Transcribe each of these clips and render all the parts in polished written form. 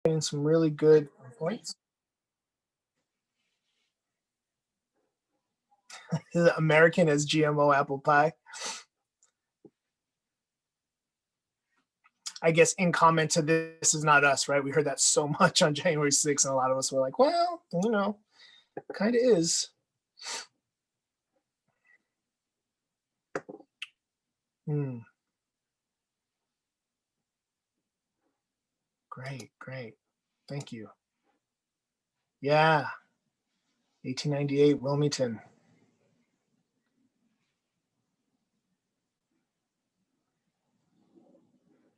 getting some really good points. American as GMO apple pie. I guess in comment to this is not us, right? We heard that so much on January 6th, and a lot of us were like, well, you know, kind of is. Great, great. Thank you. Yeah. 1898, Wilmington.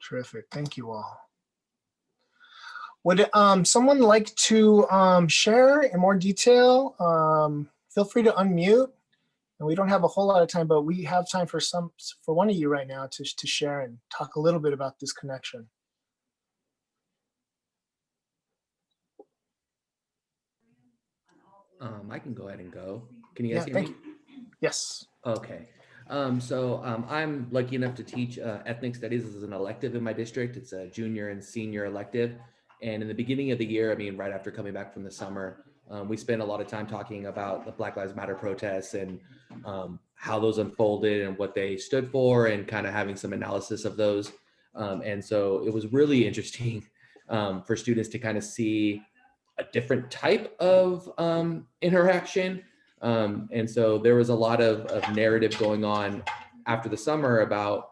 Terrific. Thank you all. Would someone like to share in more detail? Feel free to unmute. And we don't have a whole lot of time, but we have time for one of you right now to share and talk a little bit about this connection. I can go ahead and go. Can you guys hear me? Yes. Okay. I'm lucky enough to teach ethnic studies as an elective in my district. It's a junior and senior elective. And in the beginning of the year, I mean, right after coming back from the summer, we spent a lot of time talking about the Black Lives Matter protests and how those unfolded and what they stood for, and kind of having some analysis of those. And so it was really interesting for students to kind of see a different type of interaction. And so there was a lot of narrative going on after the summer about,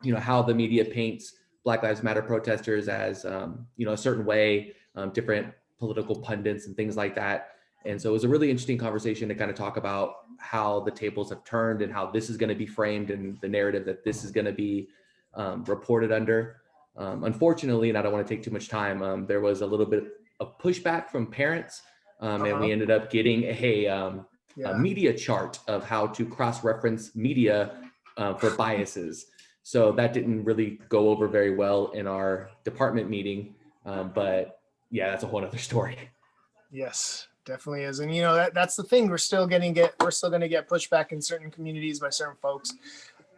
you know, how the media paints Black Lives Matter protesters as, you know, a certain way, different political pundits and things like that. And so it was a really interesting conversation to kind of talk about how the tables have turned and how this is going to be framed and the narrative that this is going to be reported under. Unfortunately, and I don't want to take too much time, there was a little bit of pushback from parents, and we ended up getting a media chart of how to cross-reference media for biases. So that didn't really go over very well in our department meeting, but yeah, that's a whole other story. Yes, definitely is. And you know, that's the thing, we're still going to get pushback in certain communities by certain folks.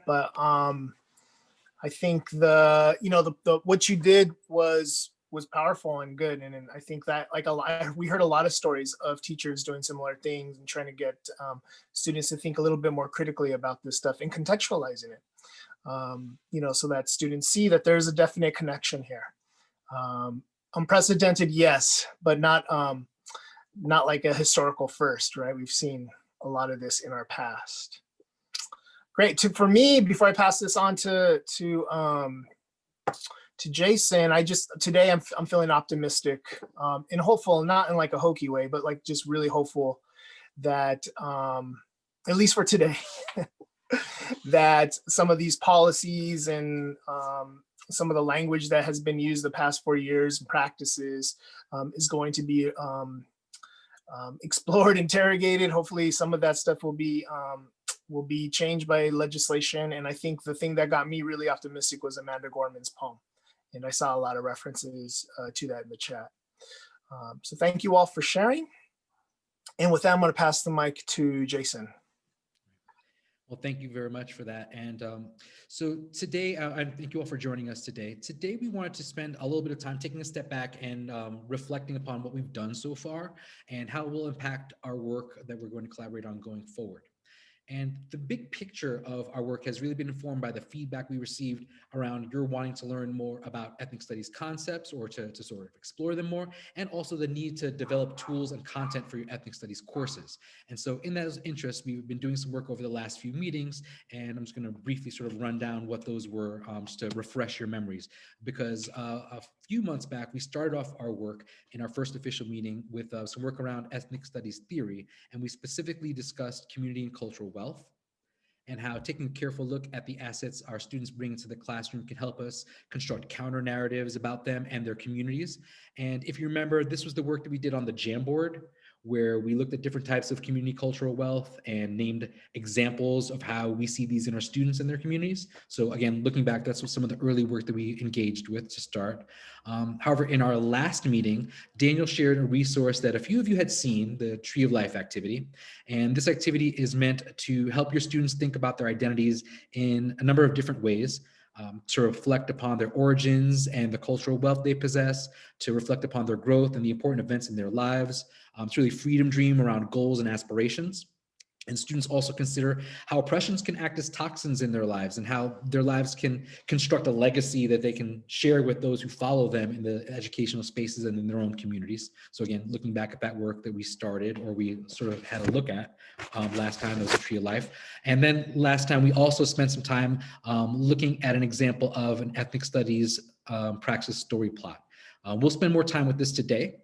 But I think the what you did was powerful and good. And I think that we heard a lot of stories of teachers doing similar things and trying to get students to think a little bit more critically about this stuff and contextualizing it. You know, so that students see that there's a definite connection here. Unprecedented, yes, but not like a historical first, right? We've seen a lot of this in our past. Great. For me, before I pass this on to Jason, today I'm feeling optimistic and hopeful, not in like a hokey way, but like just really hopeful that at least for today, that some of these policies and some of the language that has been used the past 4 years and practices is going to be explored, interrogated. Hopefully some of that stuff will be changed by legislation. And I think the thing that got me really optimistic was Amanda Gorman's poem. And I saw a lot of references to that in the chat. So thank you all for sharing. And with that, I'm going to pass the mic to Jason. Well, thank you very much for that. And so today, I thank you all for joining us today. Today, we wanted to spend a little bit of time taking a step back and reflecting upon what we've done so far and how it will impact our work that we're going to collaborate on going forward. And the big picture of our work has really been informed by the feedback we received around your wanting to learn more about ethnic studies concepts or to sort of explore them more, and also the need to develop tools and content for your ethnic studies courses. And so in those interests, we've been doing some work over the last few meetings, and I'm just going to briefly sort of run down what those were just to refresh your memories. Because a few months back, we started off our work in our first official meeting with some work around ethnic studies theory, and we specifically discussed community and cultural wealth, and how taking a careful look at the assets our students bring into the classroom can help us construct counter narratives about them and their communities. And if you remember, this was the work that we did on the Jamboard, where we looked at different types of community cultural wealth and named examples of how we see these in our students and their communities. So again, looking back, that's what some of the early work that we engaged with to start. However, in our last meeting, Daniel shared a resource that a few of you had seen, the Tree of Life activity. And this activity is meant to help your students think about their identities in a number of different ways. to reflect upon their origins and the cultural wealth they possess, to reflect upon their growth and the important events in their lives, to really freedom dream around goals and aspirations. And students also consider how oppressions can act as toxins in their lives and how their lives can construct a legacy that they can share with those who follow them in the educational spaces and in their own communities. So again, looking back at that work that we started, or we sort of had a look at last time, it was a Tree of Life. And then last time we also spent some time looking at an example of an ethnic studies praxis story plot. We'll spend more time with this today.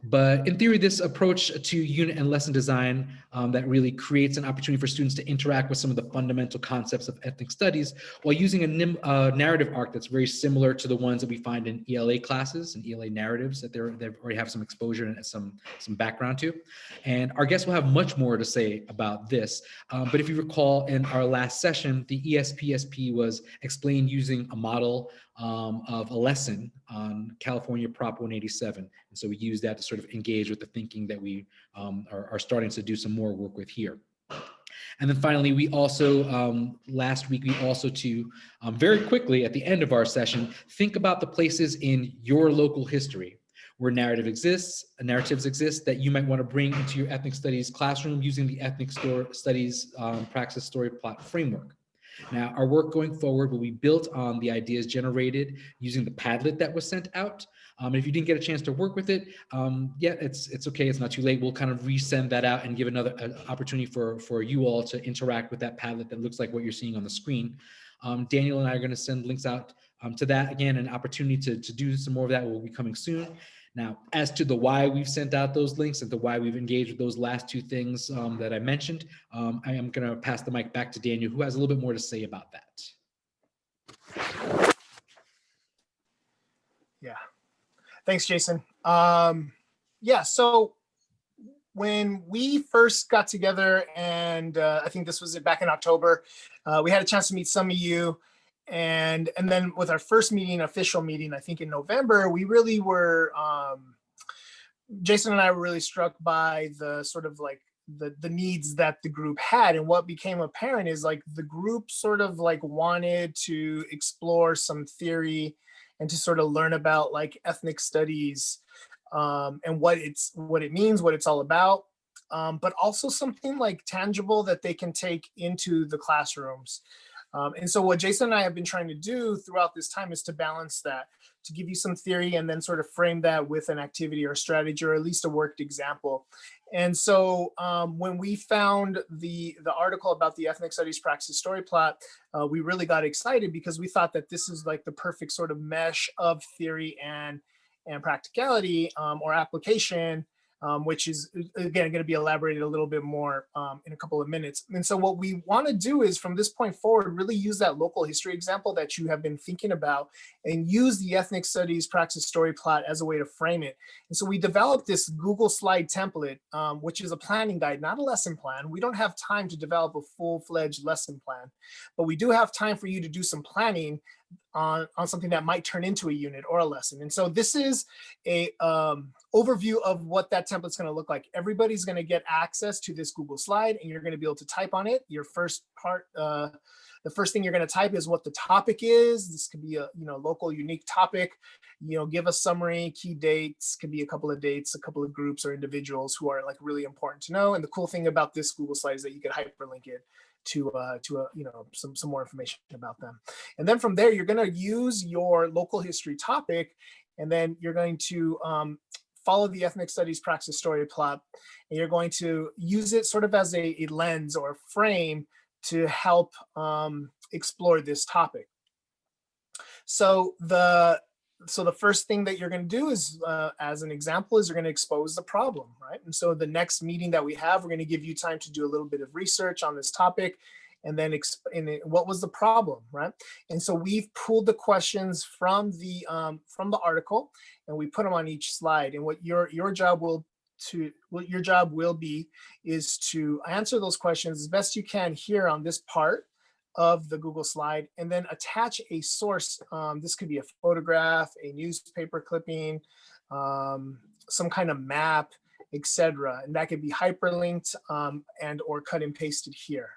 But in theory, this approach to unit and lesson design that really creates an opportunity for students to interact with some of the fundamental concepts of ethnic studies while using a narrative arc that's very similar to the ones that we find in ELA classes and ELA narratives that they already have some exposure and some background to. And our guests will have much more to say about this. But if you recall, in our last session, the ESPSP was explained using a model of a lesson on California Prop 187. And so we use that to sort of engage with the thinking that we are starting to do some more work with here. And then finally, we also, last week, we also very quickly at the end of our session, think about the places in your local history where narratives exist that you might want to bring into your ethnic studies classroom using the ethnic studies praxis story plot framework. Now, our work going forward will be built on the ideas generated using the Padlet that was sent out. If you didn't get a chance to work with it, yeah, it's okay. It's not too late. We'll kind of resend that out and give another opportunity for you all to interact with that Padlet that looks like what you're seeing on the screen. Daniel and I are going to send links out to that. Again, an opportunity to do some more of that will be coming soon. Now, as to the why we've sent out those links and the why we've engaged with those last two things that I mentioned, I am going to pass the mic back to Daniel, who has a little bit more to say about that. Yeah. Thanks, Jason. Yeah, so when we first got together, and I think this was back in October, we had a chance to meet some of you. And then with our first meeting, official meeting, I think in November, we really were, Jason and I were really struck by the sort of like the needs that the group had. And what became apparent is like the group sort of like wanted to explore some theory and to sort of learn about like ethnic studies and what it means, what it's all about, but also something like tangible that they can take into the classrooms. And so what Jason and I have been trying to do throughout this time is to balance that, to give you some theory and then sort of frame that with an activity or strategy, or at least a worked example. And so when we found the article about the ethnic studies praxis story plot, we really got excited because we thought that this is like the perfect sort of mesh of theory and practicality or application, which is, again, going to be elaborated a little bit more in a couple of minutes. And so what we want to do is from this point forward, really use that local history example that you have been thinking about and use the ethnic studies praxis story plot as a way to frame it. And so we developed this Google slide template, which is a planning guide, not a lesson plan. We don't have time to develop a full-fledged lesson plan, but we do have time for you to do some planning on something that might turn into a unit or a lesson. And so this is a overview of what that template's going to look like. Everybody's going to get access to this Google slide, and you're going to be able to type on it. Your first part, the first thing you're going to type is what the topic is. This could be a local unique topic. Give a summary, key dates, could be a couple of dates, a couple of groups or individuals who are like really important to know. And the cool thing about this Google slide is that you could hyperlink it to some more information about them. And then from there, you're going to use your local history topic, and then you're going to follow the ethnic studies praxis story plot, and you're going to use it sort of as a lens or frame to help explore this topic. So the first thing that you're going to do is, as an example, is you're going to expose the problem, right? And so the next meeting that we have, we're going to give you time to do a little bit of research on this topic, and then what was the problem, right? And so we've pulled the questions from the article, and we put them on each slide. And what your job will be is to answer those questions as best you can here on this part of the Google slide, and then attach a source. This could be a photograph, a newspaper clipping, some kind of map, etc. And that could be hyperlinked and or cut and pasted here,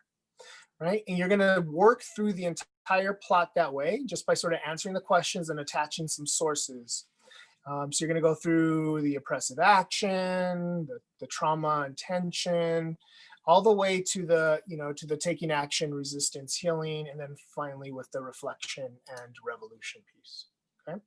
right? And you're going to work through the entire entire plot that way, just by sort of answering the questions and attaching some sources. So you're going to go through the oppressive action, the trauma and tension, all the way to the, to the taking action, resistance, healing, and then finally with the reflection and revolution piece. Okay.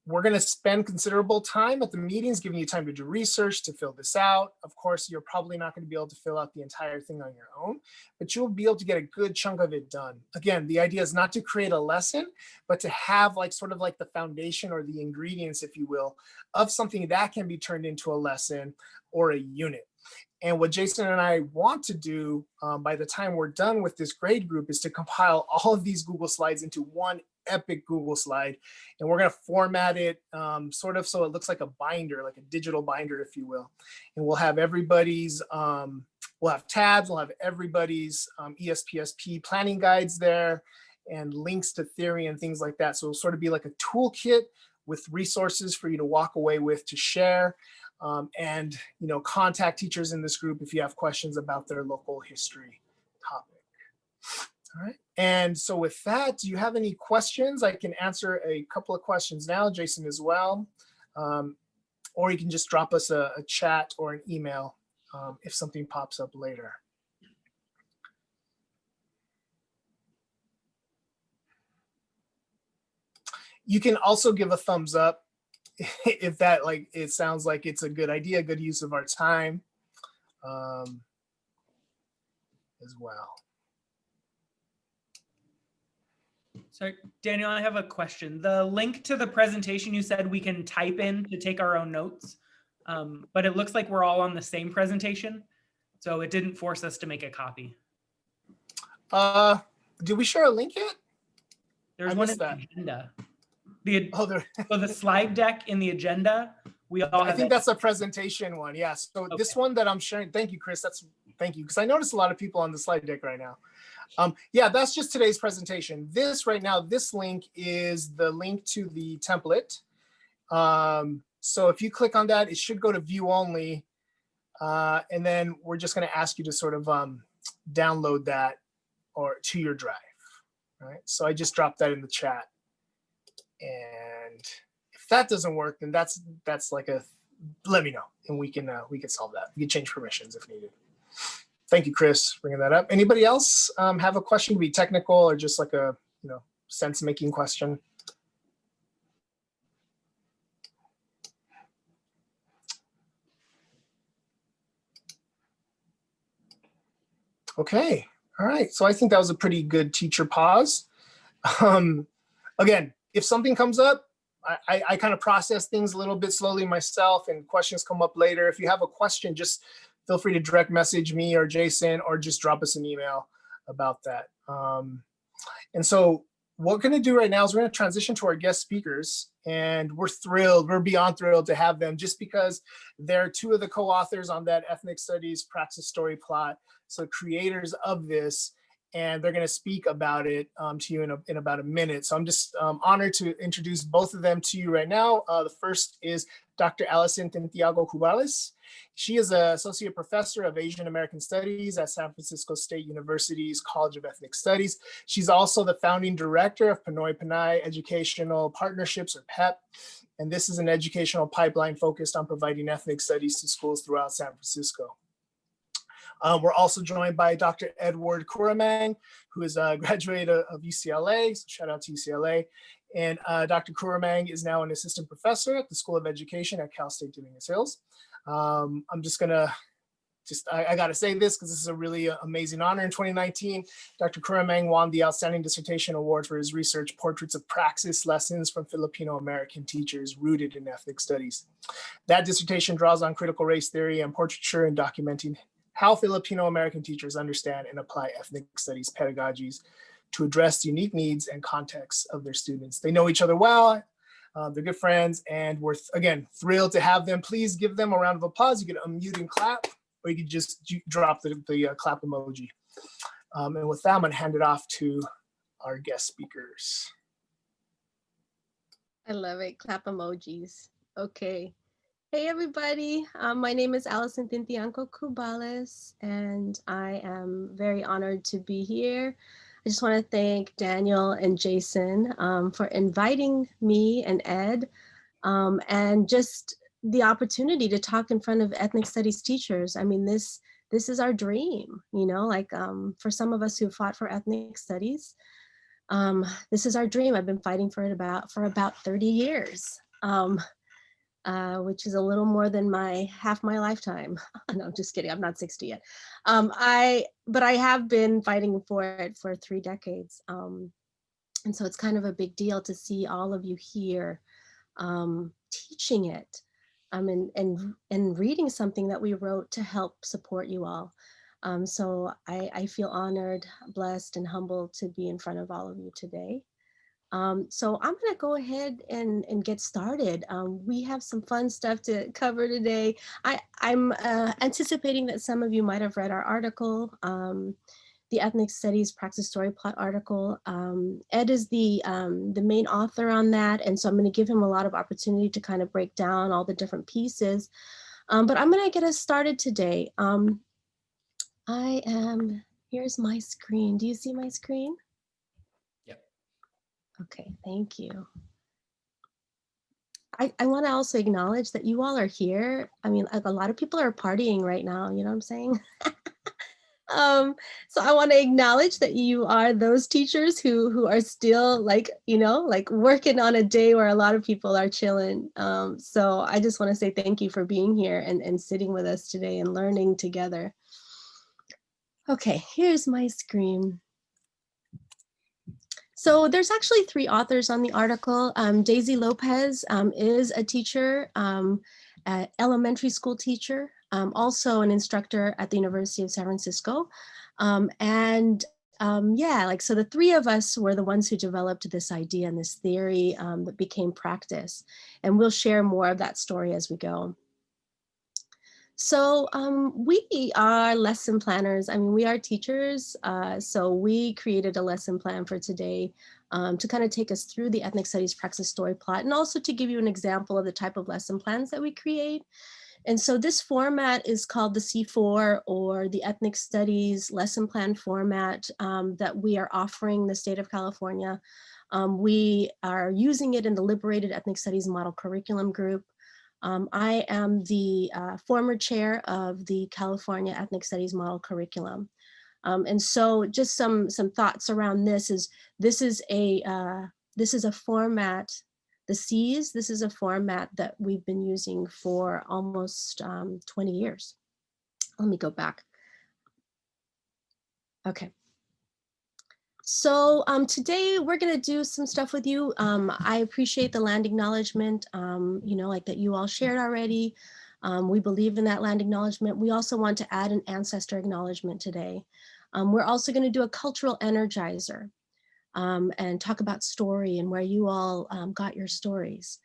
We're going to spend considerable time at the meetings, giving you time to do research, to fill this out. Of course, you're probably not going to be able to fill out the entire thing on your own, but you'll be able to get a good chunk of it done. Again, the idea is not to create a lesson, but to have sort of the foundation or the ingredients, if you will, of something that can be turned into a lesson or a unit. And what Jason and I want to do by the time we're done with this grade group is to compile all of these Google Slides into one epic Google slide. And we're going to format it sort of so it looks like a binder, like a digital binder, if you will. And we'll have everybody's, we'll have tabs, we'll have everybody's ESPSP planning guides there and links to theory and things like that. So it'll sort of be like a toolkit with resources for you to walk away with, to share. And contact teachers in this group if you have questions about their local history topic. All right. And so with that, do you have any questions? I can answer a couple of questions now, Jason as well. Or you can just drop us a chat or an email if something pops up later. You can also give a thumbs up if that it sounds like it's a good idea, good use of our time as well. So Daniel, I have a question. The link to the presentation, you said we can type in to take our own notes, but it looks like we're all on the same presentation. So it didn't force us to make a copy. Did we share a link yet? There's one in the agenda. So the slide deck in the agenda, we all have. I think that's a presentation one. Yeah. So okay. This one that I'm sharing, thank you, Chris. Thank you. Because I noticed a lot of people on the slide deck right now. Yeah, that's just today's presentation. This right now, this link is the link to the template. So if you click on that, it should go to view only. And then we're just going to ask you to sort of download that or to your drive. All right. So I just dropped that in the chat. And if that doesn't work, then that's like let me know and we can solve that. We can change permissions if needed. Thank you, Chris, for bringing that up. Anybody else have a question? Could be technical or just like a sense-making question. Okay, all right. So I think that was a pretty good teacher pause. Again, if something comes up, I kind of process things a little bit slowly myself and questions come up later. If you have a question, just feel free to direct message me or Jason or just drop us an email about that. And so what we're going to do right now is we're going to transition to our guest speakers, and we're beyond thrilled to have them just because they're two of the co-authors on that ethnic studies Praxis story plot. So creators of this, and they're going to speak about it to you in about a minute. So I'm just honored to introduce both of them to you right now. The first is Dr. Allyson Tintiangco-Cubales. She is an associate professor of Asian American Studies at San Francisco State University's College of Ethnic Studies. She's also the founding director of Pinoy Pinay Educational Partnerships, or PEP. And this is an educational pipeline focused on providing ethnic studies to schools throughout San Francisco. We're also joined by Dr. Edward Curammeng, who is a graduate of UCLA, so shout out to UCLA. And Dr. Curammeng is now an assistant professor at the School of Education at Cal State Dominguez Hills. I'm just gonna, I gotta say this because this is a really amazing honor. In 2019, Dr. Curammeng won the Outstanding Dissertation Award for his research, Portraits of Praxis, Lessons from Filipino American Teachers Rooted in Ethnic Studies. That dissertation draws on critical race theory and portraiture and documenting how Filipino American teachers understand and apply ethnic studies pedagogies to address the unique needs and contexts of their students. They know each other well, they're good friends, and we're, again, thrilled to have them. Please give them a round of applause. You can unmute and clap, or you can just drop the clap emoji. And with that, I'm gonna hand it off to our guest speakers. I love it, clap emojis. Okay. Hey everybody, my name is Allyson Tintiangco-Cubales, and I am very honored to be here. just want to thank Daniel and Jason for inviting me and Ed, and just the opportunity to talk in front of ethnic studies teachers. I mean, this is our dream, you know, like for some of us who fought for ethnic studies, this is our dream. I've been fighting for it for about 30 years, which is a little more than half my lifetime. No, I'm just kidding. I'm not 60 yet. But I have been fighting for it for 3 decades. And so it's kind of a big deal to see all of you here teaching it and reading something that we wrote to help support you all. So I feel honored, blessed, and humbled to be in front of all of you today. So I'm gonna go ahead and get started. We have some fun stuff to cover today. I'm anticipating that some of you might have read our article, the Ethnic Studies Praxis Story Plot article. Ed is the main author on that, and so I'm gonna give him a lot of opportunity to kind of break down all the different pieces. But I'm gonna get us started today. Here's my screen. Do you see my screen? Okay, thank you. I want to also acknowledge that you all are here. I mean, like a lot of people are partying right now, you know what I'm saying? So I want to acknowledge that you are those teachers who are still like, you know, like working on a day where a lot of people are chilling. So I just want to say thank you for being here and sitting with us today and learning together. Okay, here's my screen. So there's actually 3 authors on the article. Daisy Lopez is a teacher, elementary school teacher, also an instructor at the University of San Francisco. Yeah, like, so the 3 of us were the ones who developed this idea and this theory that became Praxis. And we'll share more of that story as we go. So we are lesson planners. I mean, we are teachers. So we created a lesson plan for today to kind of take us through the Ethnic Studies Praxis Story Plot, and also to give you an example of the type of lesson plans that we create. And so this format is called the C4, or the Ethnic Studies Lesson Plan format that we are offering the state of California. We are using it in the Liberated Ethnic Studies Model Curriculum Group. I am the former chair of the California Ethnic Studies Model Curriculum. And so just some thoughts around this is a format, the C's, this is a format that we've been using for almost 20 years. Let me go back. Okay. So today we're gonna do some stuff with you. I appreciate the land acknowledgement, you know, like that you all shared already. We believe in that land acknowledgement. We also want to add an ancestor acknowledgement today. We're also gonna do a cultural energizer and talk about story and where you all got your stories.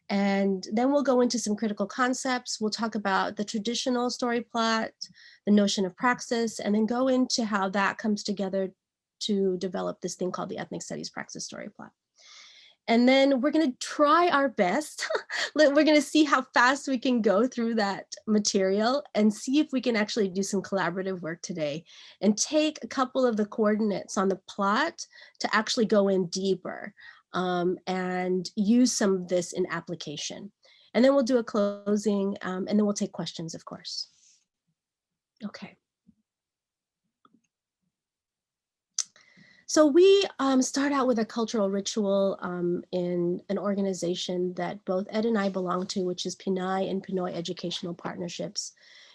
And then we'll go into some critical concepts. We'll talk about the traditional story plot, the notion of praxis, and then go into how that comes together to develop this thing called the Ethnic Studies Praxis Story Plot. And then we're gonna try our best. We're gonna see how fast we can go through that material and see if we can actually do some collaborative work today and take a couple of the coordinates on the plot to actually go in deeper and use some of this in application. And then we'll do a closing and then we'll take questions, of course. Okay. So we start out with a cultural ritual in an organization that both Ed and I belong to, which is Pinoy and Pinoy Educational Partnerships.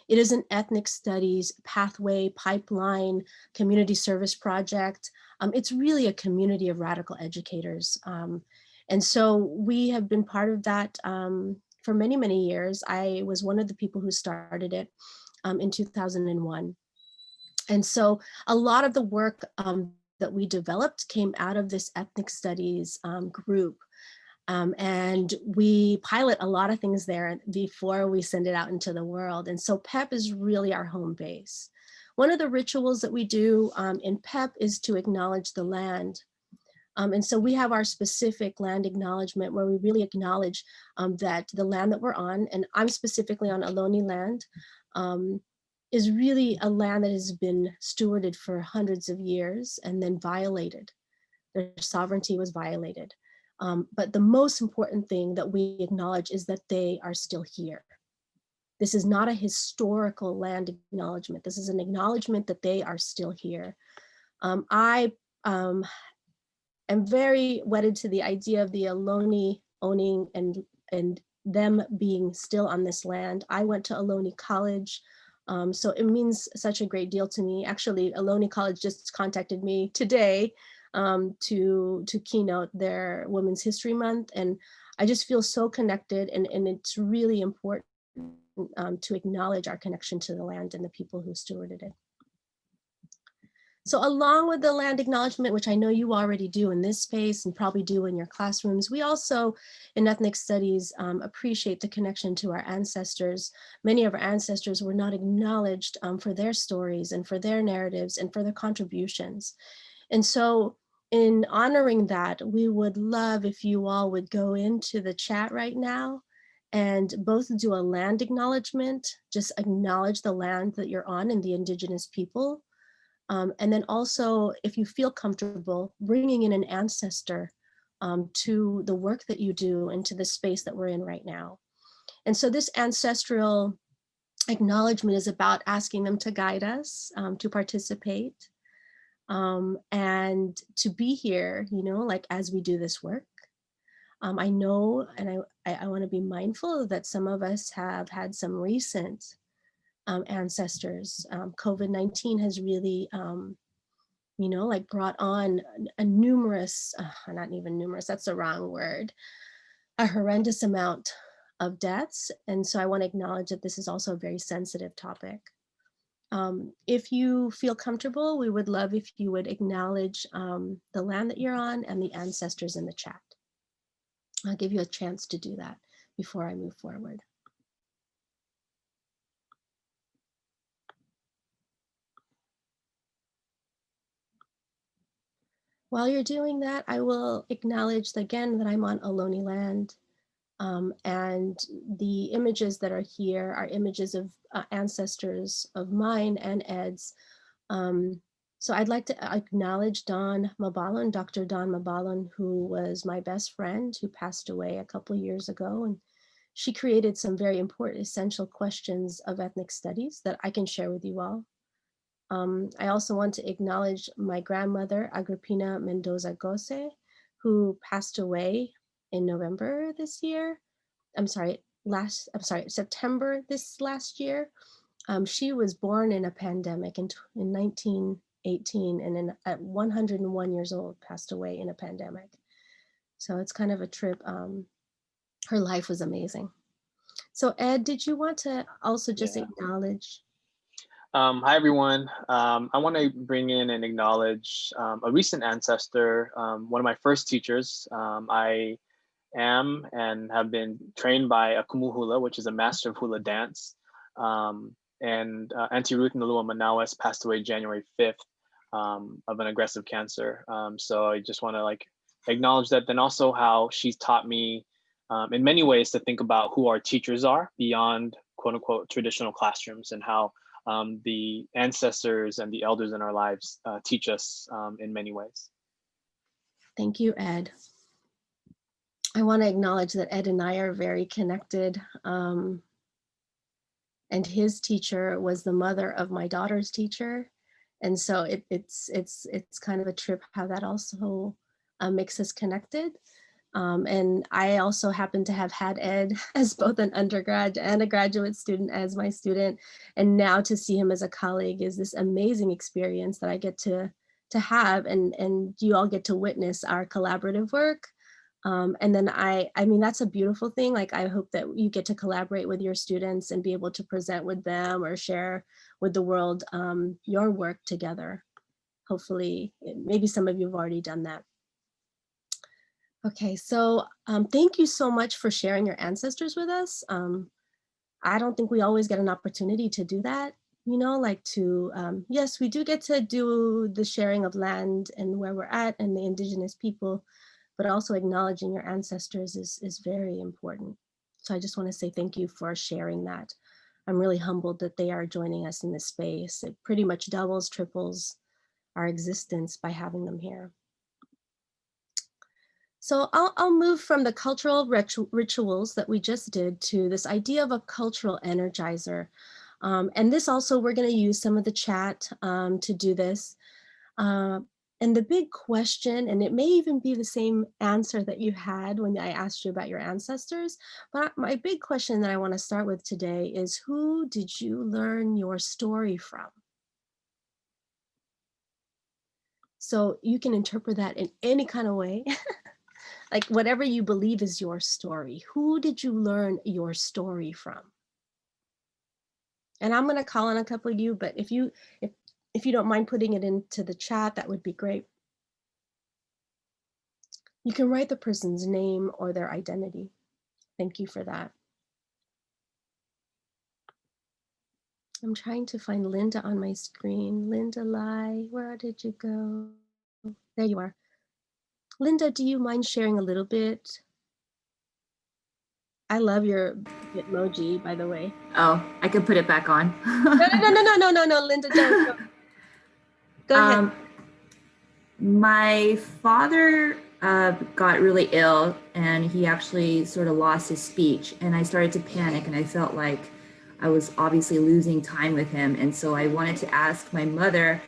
It is an ethnic studies pathway pipeline community service project. It's really a community of radical educators. And so we have been part of that for many, many years. I was one of the people who started it in 2001. And so a lot of the work that we developed came out of this ethnic studies group. And we pilot a lot of things there before we send it out into the world. And so PEP is really our home base. One of the rituals that we do in PEP is to acknowledge the land. And so we have our specific land acknowledgement where we really acknowledge that the land that we're on, and I'm specifically on Ohlone land, is really a land that has been stewarded for hundreds of years and then violated. Their sovereignty was violated. But the most important thing that we acknowledge is that they are still here. This is not a historical land acknowledgement. This is an acknowledgement that they are still here. I am very wedded to the idea of the Ohlone owning and them being still on this land. I went to Ohlone College, so it means such a great deal to me. Actually, Ohlone College just contacted me today to keynote their Women's History Month, and I just feel so connected, and it's really important to acknowledge our connection to the land and the people who stewarded it. So along with the land acknowledgement, which I know you already do in this space and probably do in your classrooms, we also in ethnic studies appreciate the connection to our ancestors. Many of our ancestors were not acknowledged for their stories and for their narratives and for their contributions. And so in honoring that, we would love if you all would go into the chat right now and both do a land acknowledgement, just acknowledge the land that you're on and the indigenous people. And then also, if you feel comfortable, bringing in an ancestor to the work that you do and to the space that we're in right now. And so this ancestral acknowledgement is about asking them to guide us, to participate, and to be here, you know, like as we do this work. I know, and I want to be mindful that some of us have had some recent ancestors. COVID-19 has really, you know, like brought on a numerous, not even numerous, that's the wrong word, a horrendous amount of deaths. And so I want to acknowledge that this is also a very sensitive topic. If you feel comfortable, we would love if you would acknowledge the land that you're on and the ancestors in the chat. I'll give you a chance to do that before I move forward. While you're doing that, I will acknowledge again that I'm on Ohlone land, and the images that are here are images of ancestors of mine and Ed's. So I'd like to acknowledge Dawn Mabalon, Dr. Dawn Mabalon, who was my best friend who passed away a couple years ago. And she created some very important, essential questions of ethnic studies that I can share with you all. I also want to acknowledge my grandmother, Agrippina Mendoza Gose, who passed away in November this year. September this last year. She was born in a pandemic in 1918 and at 101 years old passed away in a pandemic. So it's kind of a trip. Her life was amazing. So Ed, did you want to also just acknowledge? Hi, everyone. I want to bring in and acknowledge a recent ancestor, one of my first teachers. I am and have been trained by a kumu hula, which is a master of hula dance. And Auntie Ruth Nalua Manawes passed away January 5th of an aggressive cancer. So I just want to acknowledge that, then also how she's taught me in many ways to think about who our teachers are beyond quote unquote traditional classrooms, and how the ancestors and the elders in our lives teach us in many ways. Thank you, Ed. I want to acknowledge that Ed and I are very connected. And his teacher was the mother of my daughter's teacher. And so it's kind of a trip how that also makes us connected. And I also happen to have had Ed as both an undergrad and a graduate student as my student. And now to see him as a colleague is this amazing experience that I get to have, and you all get to witness our collaborative work. And then I mean, that's a beautiful thing. Like, I hope that you get to collaborate with your students and be able to present with them or share with the world your work together. Hopefully, maybe some of you have already done that. Okay, so thank you so much for sharing your ancestors with us. I don't think we always get an opportunity to do that, you know, yes, we do get to do the sharing of land and where we're at and the indigenous people, but also acknowledging your ancestors is very important. So I just want to say thank you for sharing that. I'm really humbled that they are joining us in this space. It pretty much doubles, triples our existence by having them here. So I'll move from the cultural rituals that we just did to this idea of a cultural energizer. And this also, we're going to use some of the chat to do this. And the big question, and it may even be the same answer that you had when I asked you about your ancestors, but my big question that I want to start with today is, who did you learn your story from? So you can interpret that in any kind of way. Like whatever you believe is your story. Who did you learn your story from? And I'm going to call on a couple of you, but if you don't mind putting it into the chat, that would be great. You can write the person's name or their identity. Thank you for that. I'm trying to find Linda on my screen. Linda Lai, where did you go? There you are. Linda, do you mind sharing a little bit? I love your Bitmoji, by the way. Oh, I could put it back on. No, Linda, don't. Go ahead. My father got really ill, and he actually sort of lost his speech, and I started to panic, and I felt like I was obviously losing time with him. And so I wanted to ask my mother,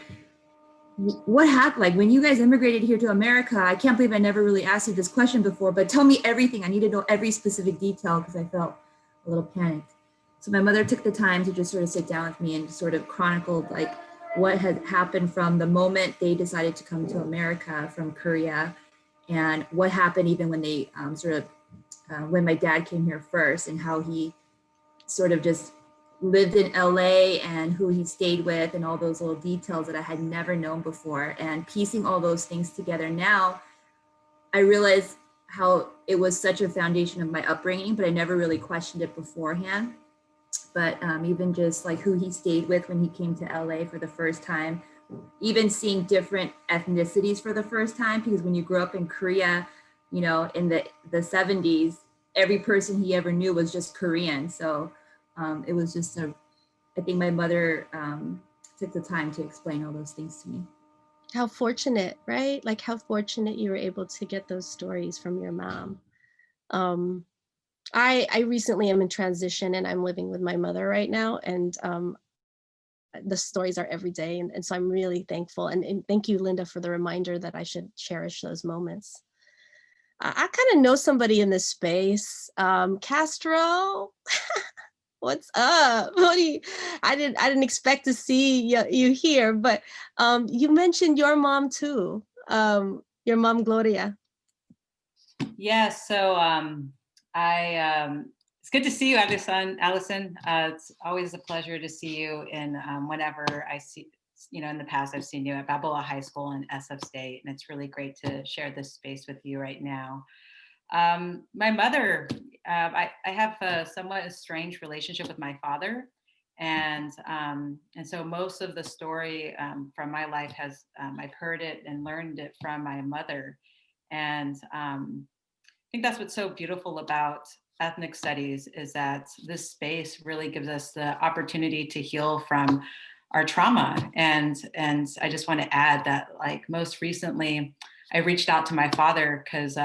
what happened? Like when you guys immigrated here to America, I can't believe I never really asked you this question before, but tell me everything. I need to know every specific detail because I felt a little panicked. So my mother took the time to just sort of sit down with me and sort of chronicled like what had happened from the moment they decided to come to America from Korea, and what happened even when they when my dad came here first, and how he sort of just lived in LA and who he stayed with and all those little details that I had never known before. And piecing all those things together now, I realized how it was such a foundation of my upbringing, but I never really questioned it beforehand. But even just like who he stayed with when he came to LA for the first time, even seeing different ethnicities for the first time, because when you grow up in Korea, you know, in the 70s, every person he ever knew was just Korean. So it was just I think my mother took the time to explain all those things to me. How fortunate, right? Like how fortunate you were able to get those stories from your mom. I recently am in transition and I'm living with my mother right now, and the stories are every day. And so I'm really thankful. And thank you, Linda, for the reminder that I should cherish those moments. I kind of know somebody in this space. Castro, what's up? I didn't expect to see you here, but you mentioned your mom too. Your mom, Gloria. Yes, so it's good to see you, Allyson. It's always a pleasure to see you. And whenever I see, you know, in the past, I've seen you at Balboa High School and SF State, and it's really great to share this space with you right now. My mother, I have a somewhat strange relationship with my father. And so most of the story from my life has, I've heard it and learned it from my mother. And I think that's what's so beautiful about ethnic studies, is that this space really gives us the opportunity to heal from our trauma. And I just want to add that, like, most recently, I reached out to my father because,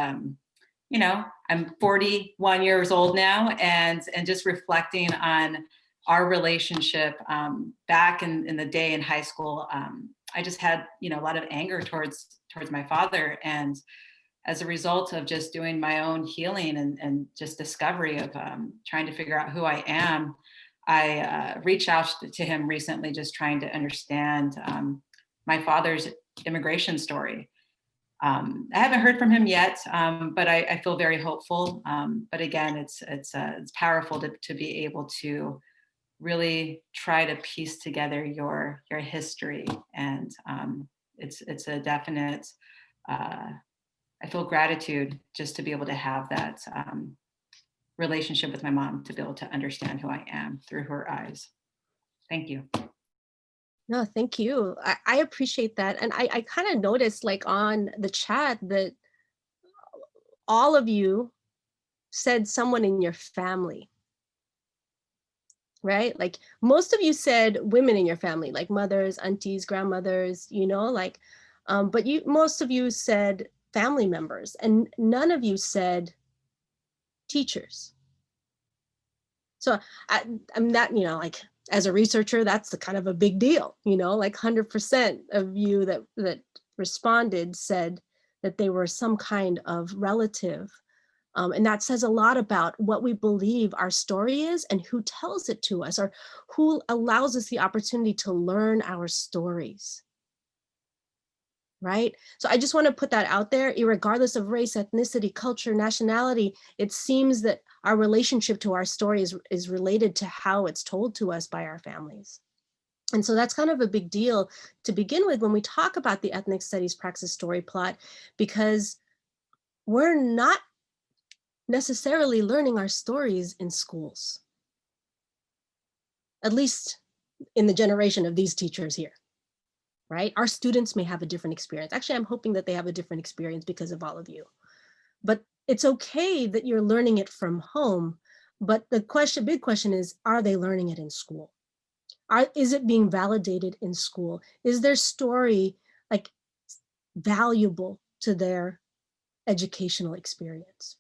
you know, I'm 41 years old now, and just reflecting on our relationship back in the day in high school. I just had, you know, a lot of anger towards my father. And as a result of just doing my own healing and just discovery of trying to figure out who I am, I reached out to him recently, just trying to understand my father's immigration story. I haven't heard from him yet, but I feel very hopeful. But again, it's powerful to be able to really try to piece together your history, and it's a definite. I feel gratitude just to be able to have that relationship with my mom, to be able to understand who I am through her eyes. Thank you. No, thank you. I appreciate that. And I kind of noticed, like, on the chat that all of you said someone in your family. right? Like most of you said women in your family, like mothers, aunties, grandmothers, you know, like, but most of you said family members, and none of you said teachers. So I'm not, you know, like as a researcher, that's the kind of a big deal, you know, like 100% of you that responded said that they were some kind of relative. And that says a lot about what we believe our story is and who tells it to us, or who allows us the opportunity to learn our stories. Right? So I just want to put that out there, regardless of race, ethnicity, culture, nationality. It seems that our relationship to our story is related to how it's told to us by our families. And so that's kind of a big deal to begin with when we talk about the ethnic studies praxis story plot, because we're not necessarily learning our stories in schools, at least in the generation of these teachers here. Right? Our students may have a different experience. Actually, I'm hoping that they have a different experience because of all of you. But it's okay that you're learning it from home. But the big question is, are they learning it in school? Is it being validated in school? Is their story like valuable to their educational experience?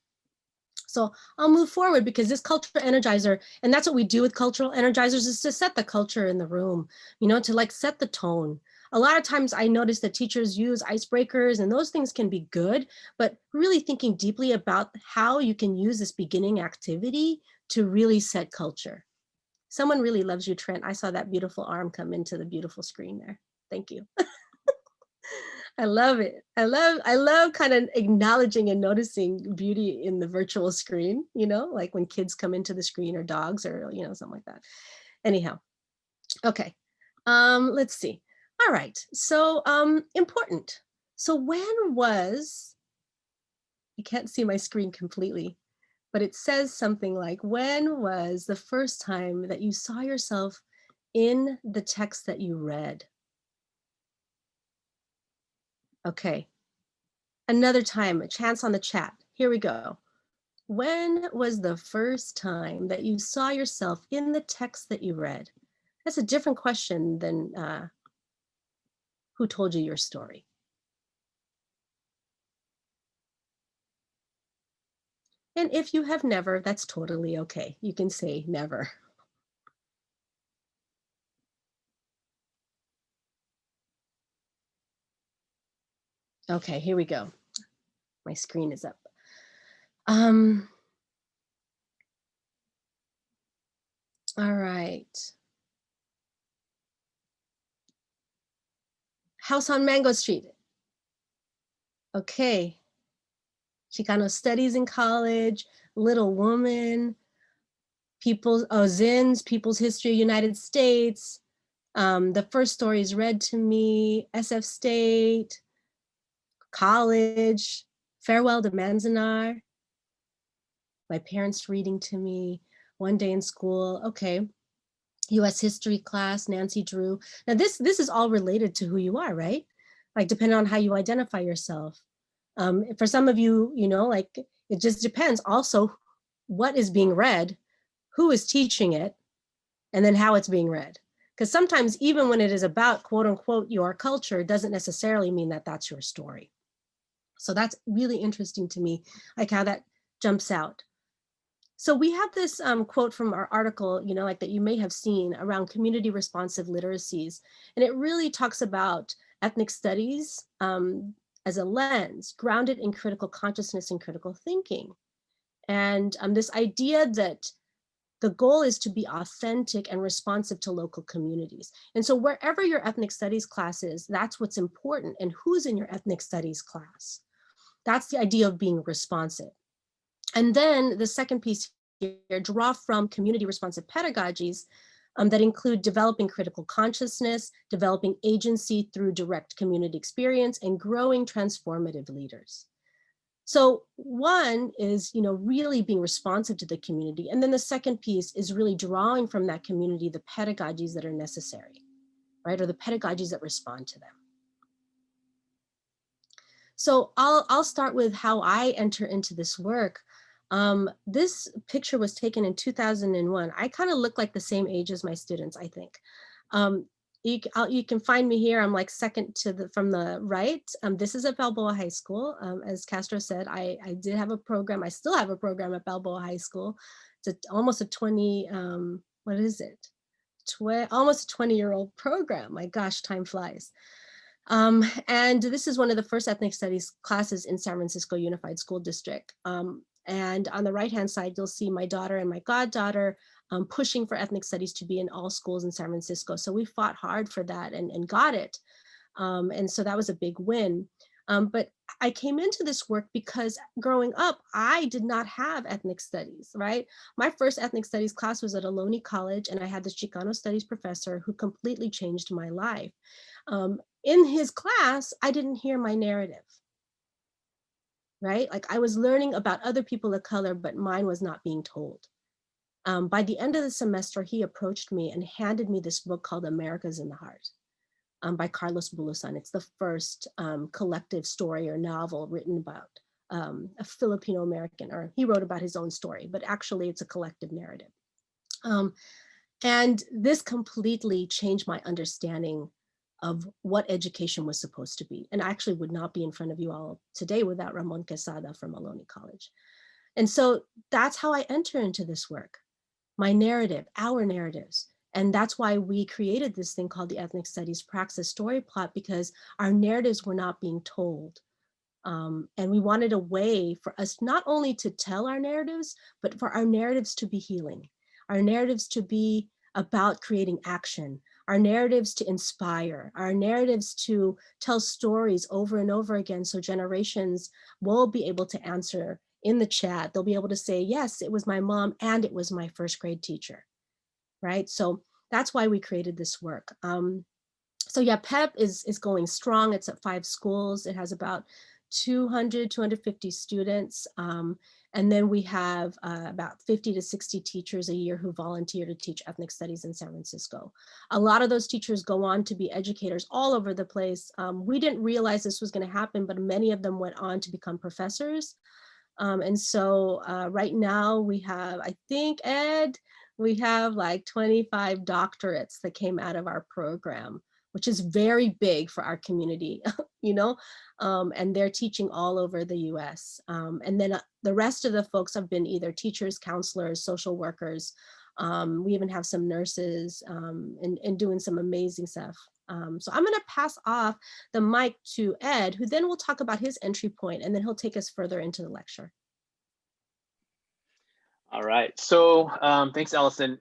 So I'll move forward, because this cultural energizer, and that's what we do with cultural energizers, is to set the culture in the room, you know, to like set the tone. A lot of times I notice that teachers use icebreakers, and those things can be good, but really thinking deeply about how you can use this beginning activity to really set culture. Someone really loves you, Trent. I saw that beautiful arm come into the beautiful screen there. Thank you. I love it. I love kind of acknowledging and noticing beauty in the virtual screen, you know, like when kids come into the screen, or dogs, or, you know, something like that. Anyhow, okay. Let's see. All right. So important. So when was, I can't see my screen completely, but it says something like, when was the first time that you saw yourself in the text that you read? Okay. Another time, a chance on the chat. Here we go. When was the first time that you saw yourself in the text that you read? That's a different question than who told you your story. And if you have never, that's totally okay. You can say never. Okay, here we go. My screen is up. All right. House on Mango Street. Okay. Chicano Studies in college, Little Woman, Zins, People's History of United States. The first stories read to me, SF State, college, Farewell to Manzanar, my parents reading to me, One Day in School, okay. US history class, Nancy Drew. Now this is all related to who you are, right? Like depending on how you identify yourself. For some of you, you know, like it just depends also what is being read, who is teaching it, and then how it's being read. Because sometimes even when it is about quote unquote your culture, doesn't necessarily mean that that's your story. So that's really interesting to me, like how that jumps out. So we have this quote from our article, you know, like that you may have seen around community responsive literacies. And it really talks about ethnic studies as a lens grounded in critical consciousness and critical thinking. And this idea that the goal is to be authentic and responsive to local communities. And so wherever your ethnic studies class is, that's what's important, and who's in your ethnic studies class. That's the idea of being responsive. And then the second piece here, draw from community responsive pedagogies that include developing critical consciousness, developing agency through direct community experience, and growing transformative leaders. So one is, you know, really being responsive to the community. And then the second piece is really drawing from that community the pedagogies that are necessary, right? Or the pedagogies that respond to them. So I'll start with how I enter into this work. This picture was taken in 2001. I kind of look like the same age as my students, I think. You can find me here. I'm like second from the right. This is at Balboa High School. As Castro said, I did have a program. I still have a program at Balboa High School. It's almost a 20, what is it? Almost a 20-year-old program. My gosh, time flies. And this is one of the first ethnic studies classes in San Francisco Unified School District. And on the right-hand side, you'll see my daughter and my goddaughter pushing for ethnic studies to be in all schools in San Francisco. So we fought hard for that and got it. And so that was a big win. But I came into this work because growing up, I did not have ethnic studies, right? My first ethnic studies class was at Ohlone College, and I had this Chicano studies professor who completely changed my life. In his class, I didn't hear my narrative, right? Like I was learning about other people of color, but mine was not being told. By the end of the semester, he approached me and handed me this book called America's in the Heart by Carlos Bulusan. It's the first collective story or novel written about a Filipino American, or he wrote about his own story, but actually it's a collective narrative. And this completely changed my understanding of what education was supposed to be. And I actually would not be in front of you all today without Ramon Quesada from Ohlone College. And so that's how I enter into this work, my narrative, our narratives. And that's why we created this thing called the Ethnic Studies Praxis Story Plot, because our narratives were not being told. And we wanted a way for us not only to tell our narratives, but for our narratives to be healing, our narratives to be about creating action, our narratives to inspire, our narratives to tell stories over and over again so generations will be able to answer in the chat. They'll be able to say, yes, it was my mom and it was my first grade teacher, right? So that's why we created this work. So yeah, PEP is going strong. It's at 5 schools. It has about 250 students. And then we have about 50 to 60 teachers a year who volunteer to teach ethnic studies in San Francisco. A lot of those teachers go on to be educators all over the place. We didn't realize this was going to happen, but many of them went on to become professors. And so right now we have, I think, Ed, we have like 25 doctorates that came out of our program, which is very big for our community, you know, and they're teaching all over the US. And then the rest of the folks have been either teachers, counselors, social workers. We even have some nurses and doing some amazing stuff. So I'm gonna pass off the mic to Ed, who then will talk about his entry point, and then he'll take us further into the lecture. All right, so thanks, Allyson.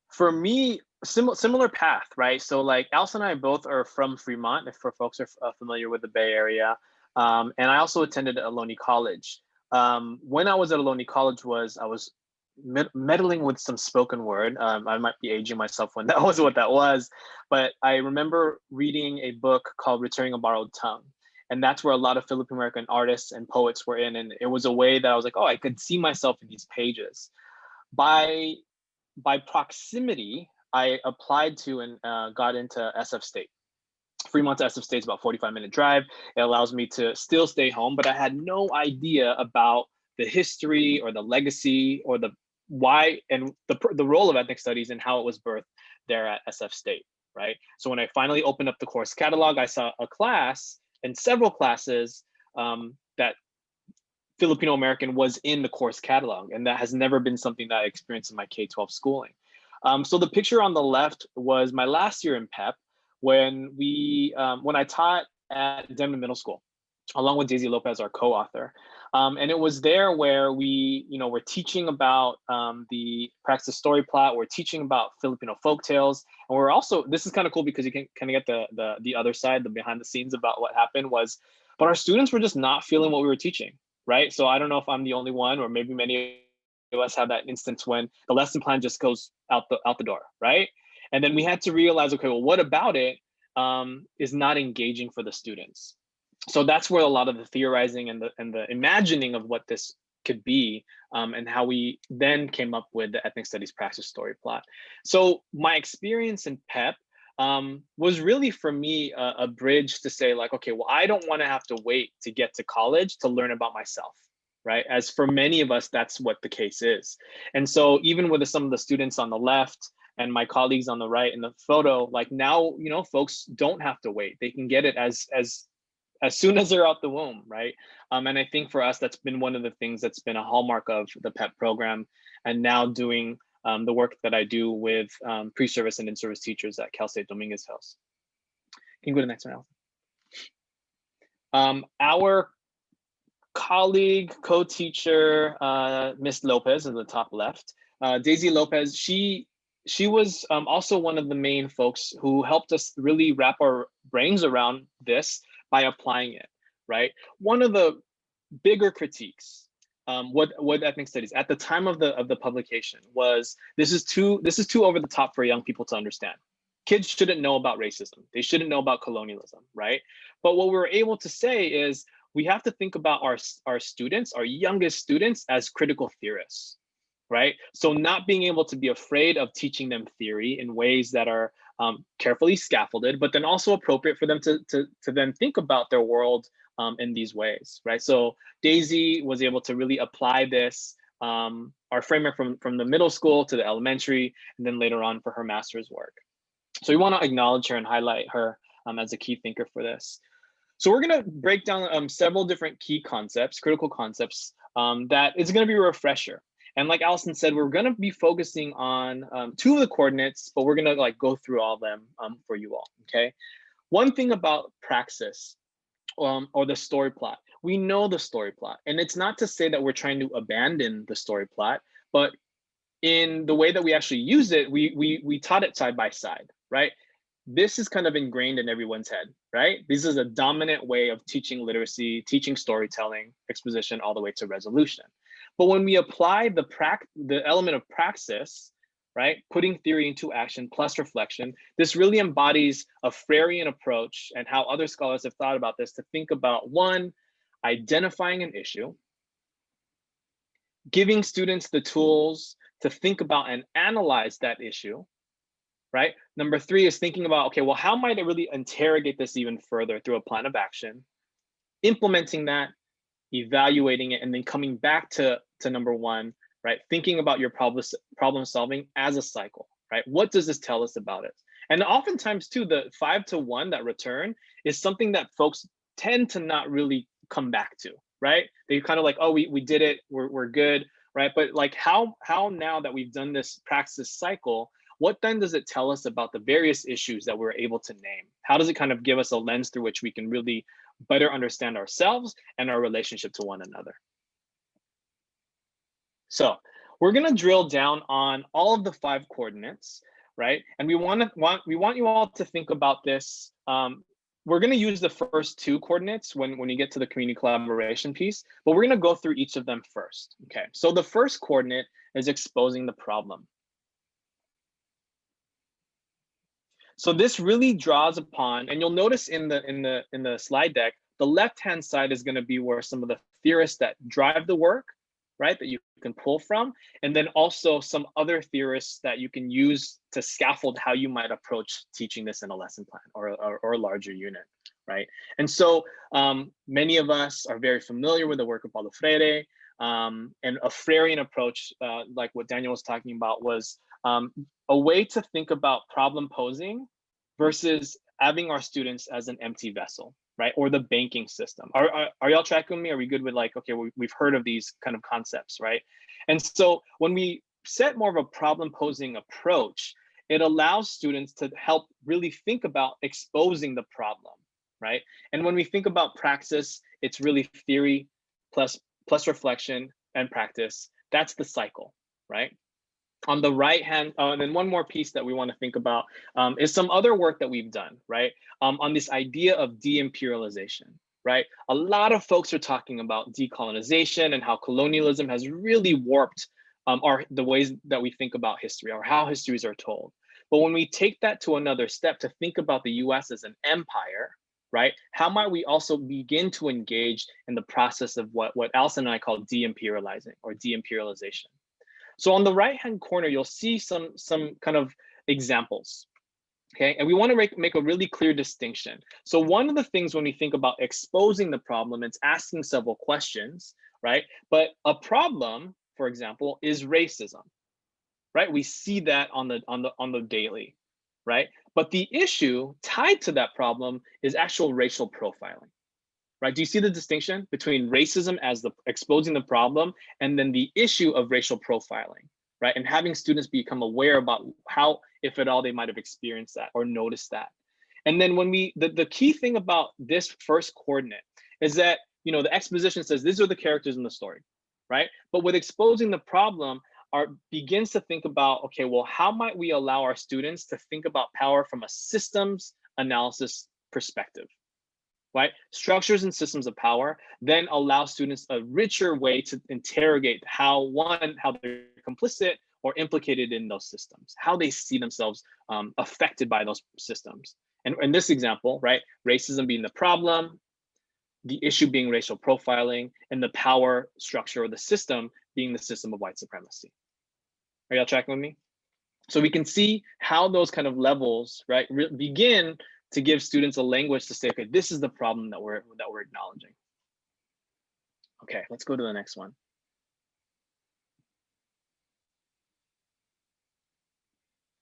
For me, similar path, right? So like Allyson and I both are from Fremont, if for folks are familiar with the Bay Area. And I also attended Ohlone College. When I was at Ohlone College I was meddling with some spoken word. I might be aging myself when that was what that was, but I remember reading a book called Returning a Borrowed Tongue. And that's where a lot of Filipino American artists and poets were in. And it was a way that I was like, oh, I could see myself in these pages. By proximity, I applied to and got into SF State. Fremont to SF State is about 45-minute drive. It allows me to still stay home, but I had no idea about the history or the legacy or the why and the role of ethnic studies and how it was birthed there at SF State, right? So when I finally opened up the course catalog, I saw a class and several classes that Filipino American was in the course catalog, and that has never been something that I experienced in my K-12 schooling. So the picture on the left was my last year in PEP when I taught at Denman Middle School, along with Daisy Lopez, our co-author. And it was there where we're teaching about the Praxis story plot. We're teaching about Filipino folktales, and we're also, this is kind of cool because you can kind of get the other side, the behind the scenes about what happened but our students were just not feeling what we were teaching, right? So I don't know if I'm the only one, or maybe many of us have that instance when the lesson plan just goes out the door, right? And then we had to realize, okay, well, what about it is not engaging for the students? So that's where a lot of the theorizing and the imagining of what this could be, and how we then came up with the ethnic studies praxis story plot. So my experience in PEP was really for me a bridge to say like, okay, well, I don't want to have to wait to get to college to learn about myself, right? As for many of us, that's what the case is. And so even with some of the students on the left and my colleagues on the right in the photo, like now, you know, folks don't have to wait. They can get it as soon as they're out the womb, right? And I think for us, that's been one of the things that's been a hallmark of the PEP program, and now doing the work that I do with pre-service and in-service teachers at Cal State Dominguez House. Can you go to the next one, Allyson? Our colleague, co-teacher, Miss Lopez in the top left, Daisy Lopez, she was also one of the main folks who helped us really wrap our brains around this by applying it, right? One of the bigger critiques with ethnic studies at the time of the publication was this is too over the top for young people to understand. Kids shouldn't know about racism. They shouldn't know about colonialism, right? But what we were able to say is we have to think about our students, our youngest students, as critical theorists, right? So not being able to be afraid of teaching them theory in ways that are carefully scaffolded, but then also appropriate for them to then think about their world in these ways, right? So Daisy was able to really apply this, our framework from the middle school to the elementary, and then later on for her master's work. So we want to acknowledge her and highlight her as a key thinker for this. So we're going to break down several different key concepts, critical concepts, that is going to be a refresher. And like Allyson said, we're going to be focusing on 2 of the coordinates, but we're going to like go through all of them for you all, okay? One thing about Praxis or the story plot, we know the story plot. And it's not to say that we're trying to abandon the story plot, but in the way that we actually use it, we taught it side by side, right? This is kind of ingrained in everyone's head, right? This is a dominant way of teaching literacy, teaching storytelling, exposition, all the way to resolution. But when we apply the element of praxis, right, putting theory into action plus reflection, this really embodies a Freirean approach and how other scholars have thought about this to think about, 1, identifying an issue, giving students the tools to think about and analyze that issue, right? Number 3 is thinking about, okay, well, how might I really interrogate this even further through a plan of action, implementing that, evaluating it, and then coming back to number 1, right? Thinking about your problem solving as a cycle, right? What does this tell us about it? And oftentimes too, the 5 to 1, that return, is something that folks tend to not really come back to, right? They kind of like, oh, we did it, we're good, right? But like how now that we've done this praxis cycle, what then does it tell us about the various issues that we're able to name? How does it kind of give us a lens through which we can really better understand ourselves and our relationship to one another? So we're going to drill down on all of the 5 coordinates, right? And we want you all to think about this. We're going to use the first 2 coordinates when you get to the community collaboration piece, but we're going to go through each of them first. Okay, so the first coordinate is exposing the problem. So this really draws upon, and you'll notice in the slide deck, the left-hand side is going to be where some of the theorists that drive the work, right, that you can pull from, and then also some other theorists that you can use to scaffold how you might approach teaching this in a lesson plan or a larger unit, right? And so many of us are very familiar with the work of Paulo Freire, and a Freirean approach, like what Daniel was talking about, was a way to think about problem posing versus having our students as an empty vessel, right? Or the banking system. Are y'all tracking me? Are we good with like, okay, we've heard of these kind of concepts, right? And so when we set more of a problem posing approach, it allows students to help really think about exposing the problem, right? And when we think about praxis, it's really theory plus reflection and practice. That's the cycle, right? On the right hand, and then one more piece that we want to think about is some other work that we've done, right? On this idea of de-imperialization, right? A lot of folks are talking about decolonization and how colonialism has really warped the ways that we think about history or how histories are told. But when we take that to another step to think about the US as an empire, right? How might we also begin to engage in the process of what Allyson and I call de-imperializing or de-imperialization? So on the right-hand corner, you'll see some kind of examples, okay? And we want to make a really clear distinction. So one of the things when we think about exposing the problem, it's asking several questions, right? But a problem, for example, is racism, right? We see that on the daily, right? But the issue tied to that problem is actual racial profiling, right? Do you see the distinction between racism as the exposing the problem and then the issue of racial profiling, right? And having students become aware about how, if at all, they might have experienced that or noticed that. And then when the key thing about this first coordinate is that, you know, the exposition says these are the characters in the story, right? But with exposing the problem, begins to think about, okay, well, how might we allow our students to think about power from a systems analysis perspective, right? Structures and systems of power then allow students a richer way to interrogate how they're complicit or implicated in those systems, how they see themselves affected by those systems. And in this example, right, racism being the problem, the issue being racial profiling, and the power structure or the system being the system of white supremacy. Are y'all tracking with me? So we can see how those kind of levels, right, begin to give students a language to say, okay, this is the problem that we're acknowledging. Okay, let's go to the next one.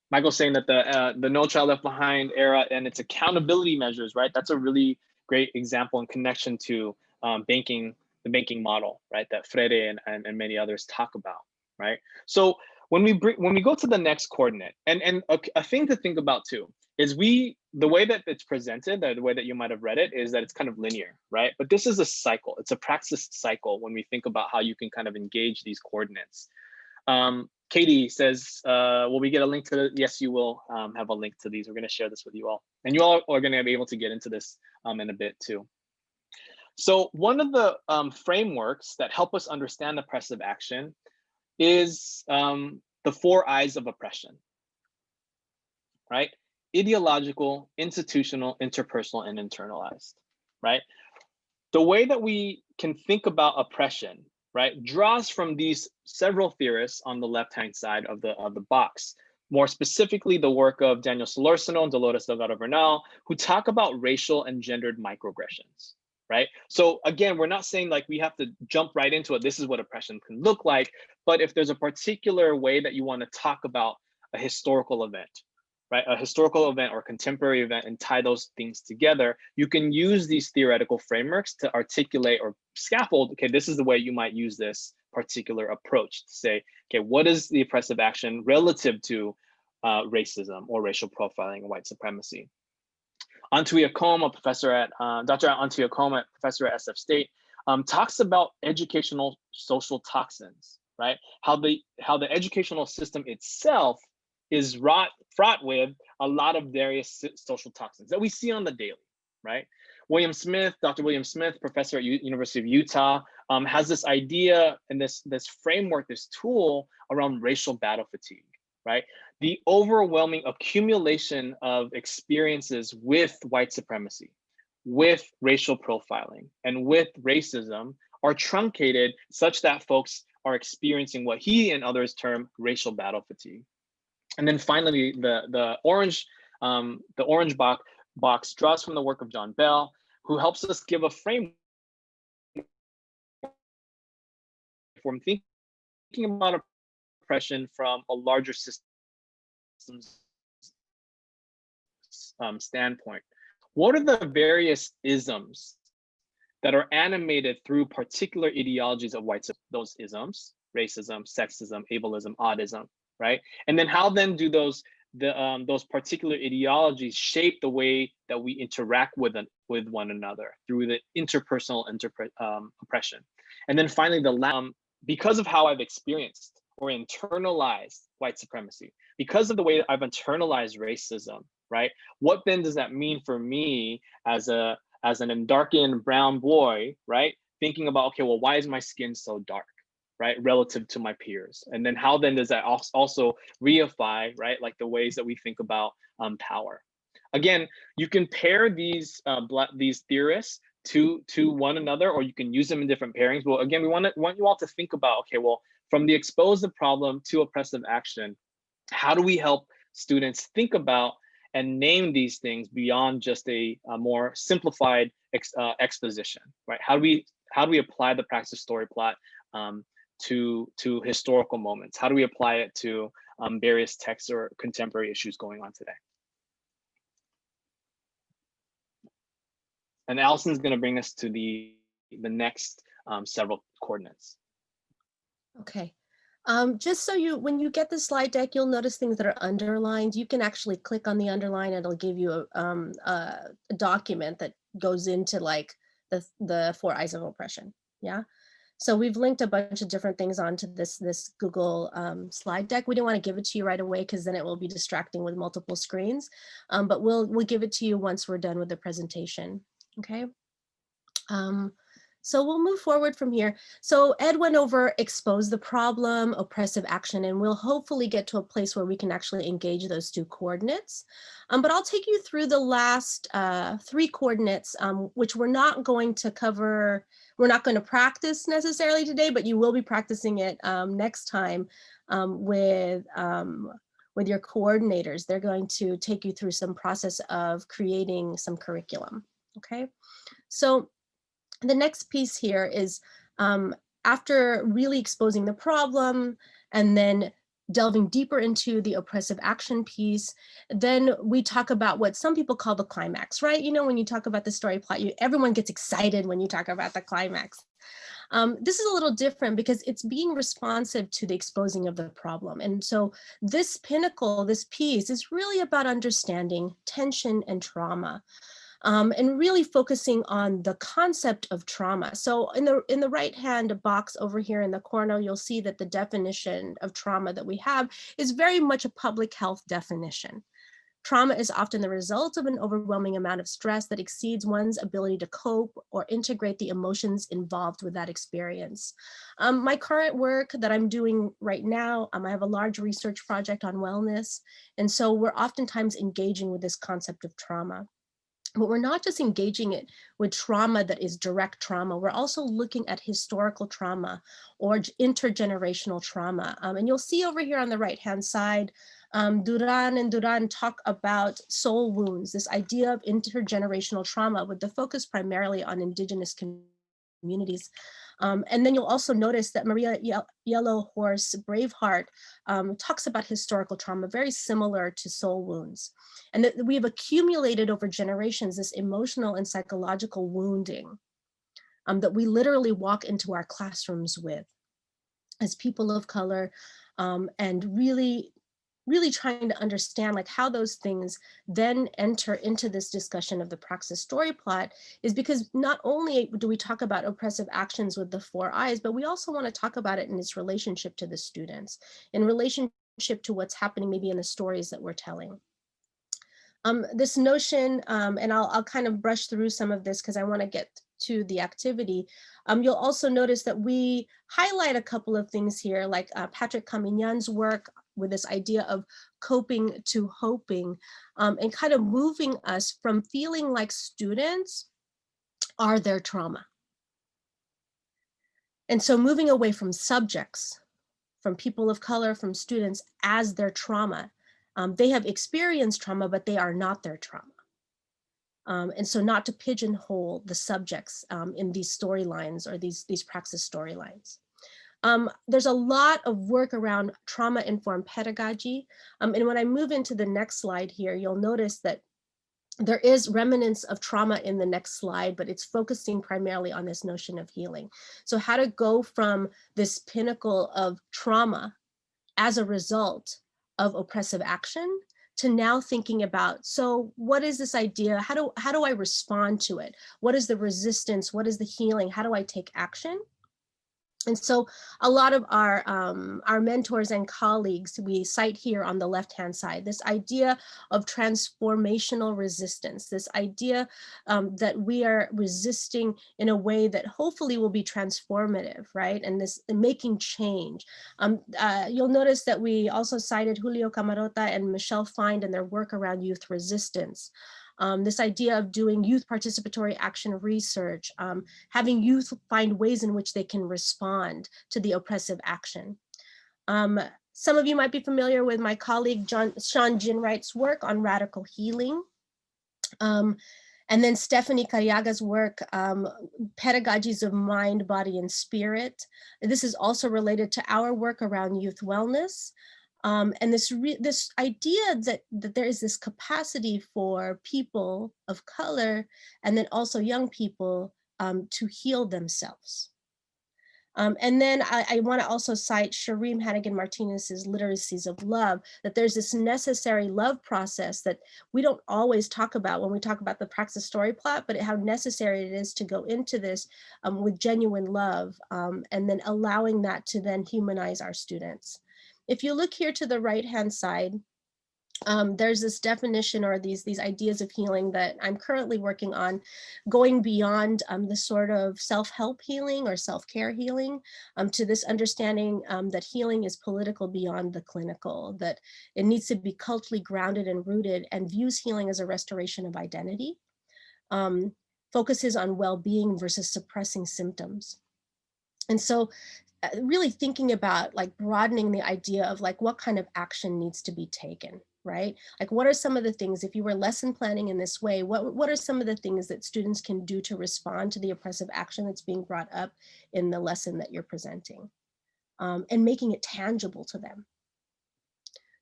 Michael's saying that the No Child Left Behind era and its accountability measures, right? That's a really great example and connection to the banking model, right? That Freire and many others talk about, right? So when we go to the next coordinate, and a thing to think about too is the way that it's presented, the way that you might have read it, is that it's kind of linear, right? But this is a cycle. It's a praxis cycle when we think about how you can kind of engage these coordinates. Katie says, will we get a link to it? Yes, you will have a link to these. We're going to share this with you all. And you all are going to be able to get into this in a bit too. So one of the frameworks that help us understand oppressive action is the 4 I's of oppression, right? Ideological, institutional, interpersonal, and internalized, right? The way that we can think about oppression, right, draws from these several theorists on the left-hand side of the box. More specifically, the work of Daniel Solórzano and Dolores Delgado Bernal, who talk about racial and gendered microaggressions, right? So again, we're not saying like we have to jump right into it. This is what oppression can look like. But if there's a particular way that you want to talk about a historical event, right, a historical event or contemporary event and tie those things together, you can use these theoretical frameworks to articulate or scaffold, okay, this is the way you might use this particular approach to say, okay, what is the oppressive action relative to racism or racial profiling and white supremacy? Tintiangco-Cubales, a professor at, Dr. Tintiangco-Cubales, professor at SF State, talks about educational social toxins, right? How the educational system itself is fraught with a lot of various social toxins that we see on the daily, right? Dr. William Smith, professor at University of Utah, has this idea and this framework, this tool around racial battle fatigue, right? The overwhelming accumulation of experiences with white supremacy, with racial profiling, and with racism are truncated such that folks are experiencing what he and others term racial battle fatigue. And then finally, the orange box draws from the work of John Bell, who helps us give a framework for thinking about oppression from a larger systems standpoint. What are the various isms that are animated through particular ideologies of white supremacy? Those isms, racism, sexism, ableism, audism, right? And then how then do those particular ideologies shape the way that we interact with one another through the interpersonal oppression? And then finally, because of how I've experienced or internalized white supremacy, because of the way that I've internalized racism, right? What then does that mean for me as an dark-skinned brown boy, right? Thinking about, okay, well, why is my skin so dark, right, relative to my peers? And then how then does that also reify, right, like the ways that we think about power? Again, you can pair these theorists to one another, or you can use them in different pairings. But again, we want you all to think about, okay, well, from the expose the problem to oppressive action, how do we help students think about and name these things beyond just a more simplified exposition, right? How how do we apply the Praxis story plot to historical moments? How do we apply it to various texts or contemporary issues going on today? And Allyson's going to bring us to the next several coordinates. Okay. Just so when you get the slide deck, you'll notice things that are underlined. You can actually click on the underline. It'll give you a document that goes into like the 4 eyes of oppression. Yeah. So we've linked a bunch of different things onto this Google slide deck. We didn't want to give it to you right away because then it will be distracting with multiple screens. But we'll give it to you once we're done with the presentation. Okay. So we'll move forward from here. So Ed went over expose the problem, oppressive action, and we'll hopefully get to a place where we can actually engage those 2 coordinates. But I'll take you through the last 3 coordinates, which we're not going to cover. We're not going to practice necessarily today, but you will be practicing it next time with your coordinators. They're going to take you through some process of creating some curriculum. Okay, so the next piece here is after really exposing the problem and then delving deeper into the oppressive action piece, then we talk about what some people call the climax, right? You know, when you talk about the story plot, everyone gets excited when you talk about the climax. This is a little different because it's being responsive to the exposing of the problem. And so this pinnacle, this piece is really about understanding tension and trauma. And really focusing on the concept of trauma. So in the right-hand box over here in the corner, you'll see that the definition of trauma that we have is very much a public health definition. Trauma is often the result of an overwhelming amount of stress that exceeds one's ability to cope or integrate the emotions involved with that experience. My current work that I'm doing right now, I have a large research project on wellness. And so we're oftentimes engaging with this concept of trauma. But we're not just engaging it with trauma that is direct trauma. We're also looking at historical trauma or intergenerational trauma. And you'll see over here on the right-hand side, Duran and Duran talk about soul wounds, this idea of intergenerational trauma with the focus primarily on indigenous communities. And then you'll also notice that Maria Yellow Horse Braveheart talks about historical trauma, very similar to soul wounds. And that we have accumulated over generations this emotional and psychological wounding that we literally walk into our classrooms with as people of color, and really trying to understand like how those things then enter into this discussion of the Praxis story plot is because not only do we talk about oppressive actions with the 4 eyes, but we also want to talk about it in its relationship to the students, in relationship to what's happening maybe in the stories that we're telling. This notion, and I'll kind of brush through some of this because I want to get to the activity. You'll also notice that we highlight a couple of things here, like Patrick Camigna's work with this idea of coping to hoping, and kind of moving us from feeling like students are their trauma. And so moving away from subjects, from people of color, from students as their trauma. They have experienced trauma, but they are not their trauma. And so not to pigeonhole the subjects in these storylines or these Praxis storylines. There's a lot of work around trauma-informed pedagogy. And when I move into the next slide here, you'll notice that there is remnants of trauma in the next slide, but it's focusing primarily on this notion of healing. So how to go from this pinnacle of trauma as a result of oppressive action to now thinking about, so what is this idea? How do I respond to it? What is the resistance? What is the healing? How do I take action? And so a lot of our mentors and colleagues, we cite here on the left-hand side, this idea of transformational resistance, this idea that we are resisting in a way that hopefully will be transformative, right? And this making change. You'll notice that we also cited Julio Camarota and Michelle Find and their work around youth resistance. This idea of doing youth participatory action research, having youth find ways in which they can respond to the oppressive action. Some of you might be familiar with my colleague Sean Ginwright's work on radical healing. And then Stephanie Cariaga's work, Pedagogies of Mind, Body, and Spirit. This is also related to our work around youth wellness. And this idea that there is this capacity for people of color and then also young people to heal themselves. And then I want to also cite Shireen Hannigan Martinez's Literacies of Love, that there's this necessary love process that we don't always talk about when we talk about the Praxis story plot, but how necessary it is to go into this with genuine love, and then allowing that to then humanize our students. If you look here to the right-hand side, there's this definition or these ideas of healing that I'm currently working on, going beyond the sort of self-help healing or self-care healing to this understanding that healing is political beyond the clinical, that it needs to be culturally grounded and rooted, and views healing as a restoration of identity, focuses on well-being versus suppressing symptoms. And so really thinking about like broadening the idea of like what kind of action needs to be taken, right? Like what are some of the things, if you were lesson planning in this way, what are some of the things that students can do to respond to the oppressive action that's being brought up in the lesson that you're presenting, and making it tangible to them.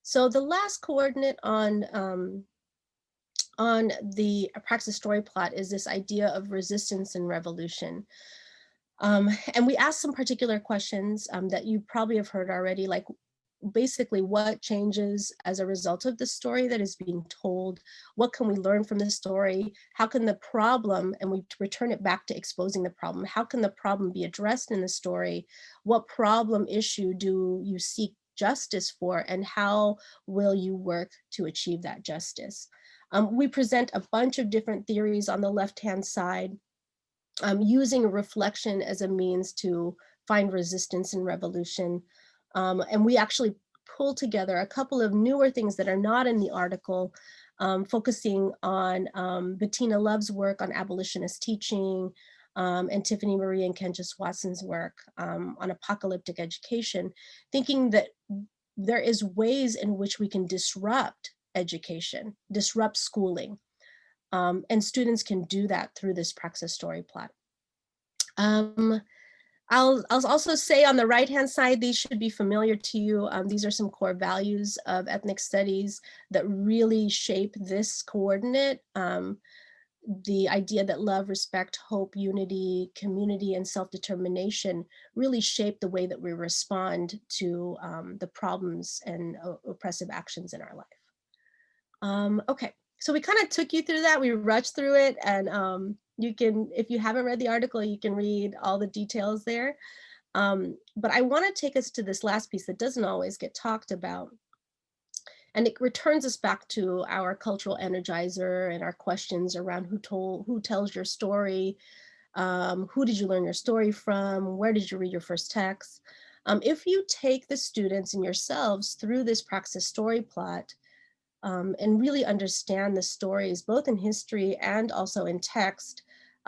So the last coordinate on the Praxis story plot is this idea of resistance and revolution. And we asked some particular questions that you probably have heard already, like basically what changes as a result of the story that is being told? What can we learn from the story? How can the problem, and we return it back to exposing the problem, how can the problem be addressed in the story? What problem issue do you seek justice for, and how will you work to achieve that justice? We present a bunch of different theories on the left-hand side, using reflection as a means to find resistance and revolution. And we actually pull together a couple of newer things that are not in the article, focusing on Bettina Love's work on abolitionist teaching, and Tiffany Marie and Kenja Watson's work on apocalyptic education, thinking that there is ways in which we can disrupt education, disrupt schooling. And students can do that through this Praxis story plot. I'll also say on the right-hand side, these should be familiar to you. These are some core values of ethnic studies that really shape this coordinate. The idea that love, respect, hope, unity, community, and self-determination really shape the way that we respond to the problems and oppressive actions in our life. Okay, so we kind of took you through that. We rushed through it, and you can, if you haven't read the article, you can read all the details there. But I want to take us to this last piece that doesn't always get talked about. And it returns us back to our cultural energizer and our questions around who tells your story, who did you learn your story from, where did you read your first text? If you take the students and yourselves through this Praxis story plot, and really understand the stories, both in history and also in text,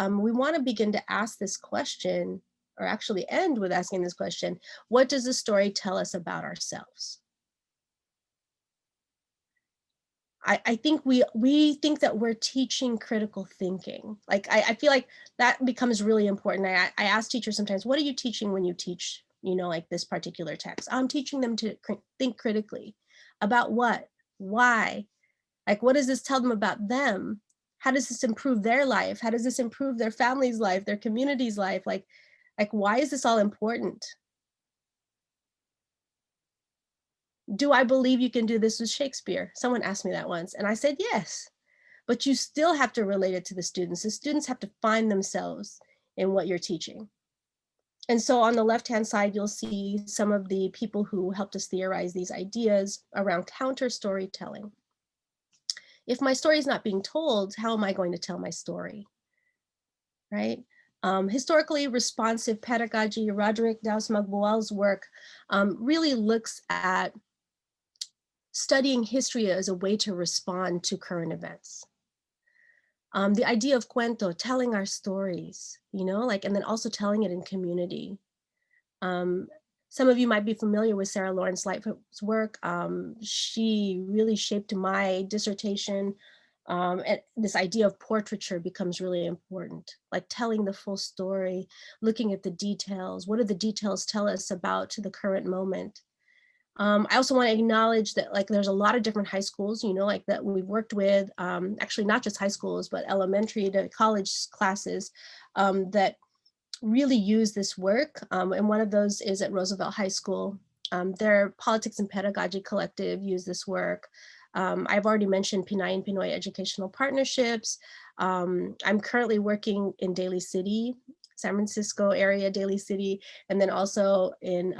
we want to begin to ask this question, or actually end with asking this question: what does the story tell us about ourselves? I think we think that we're teaching critical thinking. Like I feel like that becomes really important. I ask teachers sometimes, what are you teaching when you teach, like this particular text? I'm teaching them to think critically. About what? Why? Like, what does this tell them about them? How does this improve their life? How does this improve their family's life, their community's life? Like why is this all important? Do I believe you can do this with Shakespeare? Someone asked me that once, and I said, yes, but you still have to relate it to the students. The students have to find themselves in what you're teaching. And so on the left-hand side, you'll see some of the people who helped us theorize these ideas around counter storytelling. If my story is not being told, how am I going to tell my story, right? Historically responsive pedagogy, Roderick Daus-Magbual's work really looks at studying history as a way to respond to current events. The idea of cuento, telling our stories, and then also telling it in community. Some of you might be familiar with Sarah Lawrence Lightfoot's work. She really shaped my dissertation And this idea of portraiture becomes really important, like telling the full story, looking at the details. What do the details tell us about the current moment? I also want to acknowledge that like there's a lot of different high schools, you know, like that we've worked with, actually not just high schools, but elementary to college classes that really use this work. And one of those is at Roosevelt High School. Their Politics and Pedagogy Collective use this work. I've already mentioned Pinay and Pinoy Educational Partnerships. I'm currently working in Daly City, San Francisco area, Daly City, and then also in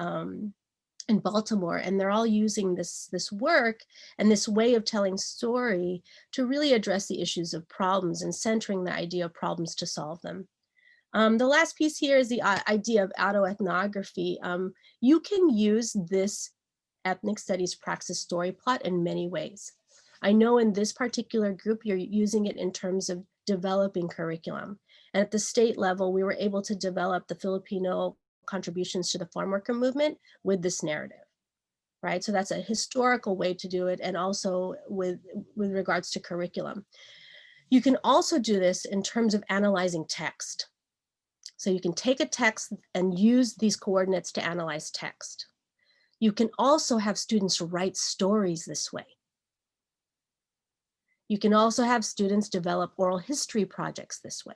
Baltimore, and they're all using this work and this way of telling story to really address the issues of problems and centering the idea of problems to solve them. The last piece here is the idea of autoethnography. You can use this ethnic studies praxis story plot in many ways. I know in this particular group, you're using it in terms of developing curriculum. And at the state level, we were able to develop the Filipino contributions to the farm worker movement with this narrative, right? So that's a historical way to do it, and also with regards to curriculum. You can also do this in terms of analyzing text. So you can take a text and use these coordinates to analyze text. You can also have students write stories this way. You can also have students develop oral history projects this way.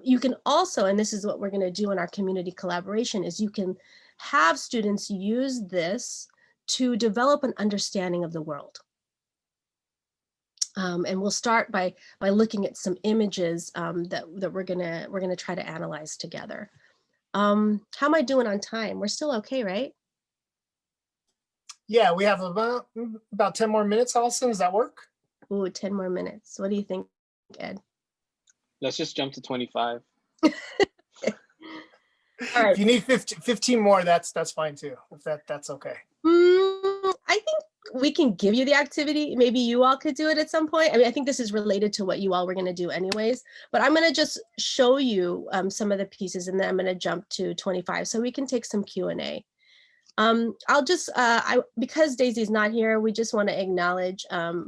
You can also, and this is what we're going to do in our community collaboration, is you can have students use this to develop an understanding of the world. And we'll start by looking at some images that we're gonna try to analyze together. How am I doing on time? We're still okay, right? Yeah, we have about 10 more minutes, Allyson. Does that work? Ooh, 10 more minutes. What do you think, Ed? Let's just jump to 25. All right. If you need 15 more, that's fine too. If that's okay. I think we can give you the activity. Maybe you all could do it at some point. I mean, I think this is related to what you all were going to do anyways, but I'm going to just show you some of the pieces, and then I'm going to jump to 25 so we can take some Q&A. I'll just, because Daisy's not here, we just want to acknowledge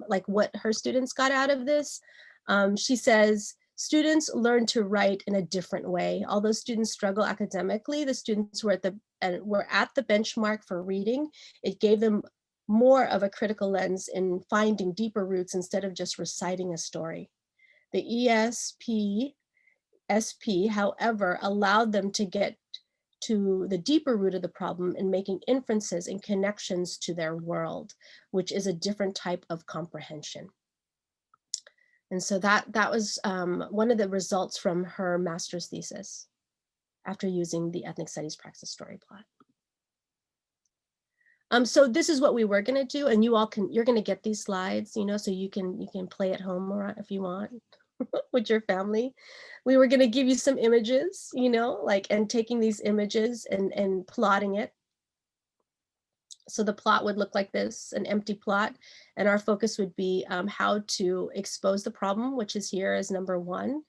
like what her students got out of this. She says, students learn to write in a different way. Although students struggle academically, the students were at the benchmark for reading. It gave them more of a critical lens in finding deeper roots instead of just reciting a story. The ESPSP, however, allowed them to get to the deeper root of the problem in making inferences and connections to their world, which is a different type of comprehension. And so that was one of the results from her master's thesis after using the ethnic studies praxis story plot. So this is what we were going to do, and you all you're going to get these slides, you know, so you can play at home or if you want with your family. We were going to give you some images, you know, like, and taking these images and plotting it. So the plot would look like this, an empty plot, and our focus would be how to expose the problem, which is here as number one,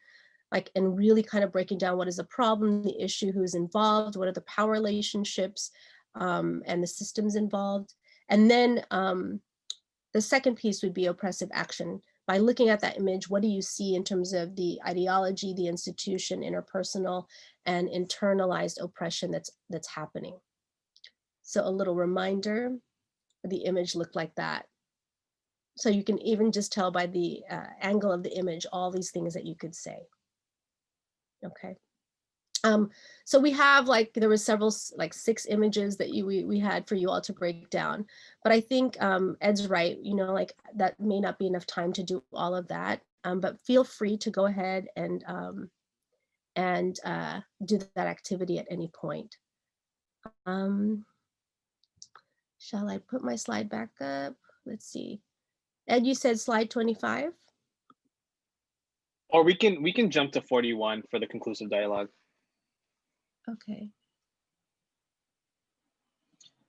like, and really kind of breaking down what is the problem, the issue, who's involved, what are the power relationships, and the systems involved. And then the second piece would be oppressive action. By looking at that image, what do you see in terms of the ideology, the institution, interpersonal, and internalized oppression that's happening? So a little reminder, the image looked like that. So you can even just tell by the angle of the image, all these things that you could say. Okay. So we have, like, there was several, like 6 images that we had for you all to break down, but I think Ed's right, you know, like that may not be enough time to do all of that, but feel free to go ahead and do that activity at any point. Shall I put my slide back up? Let's see. Ed, you said slide 25? Or we can jump to 41 for the conclusive dialogue. Okay.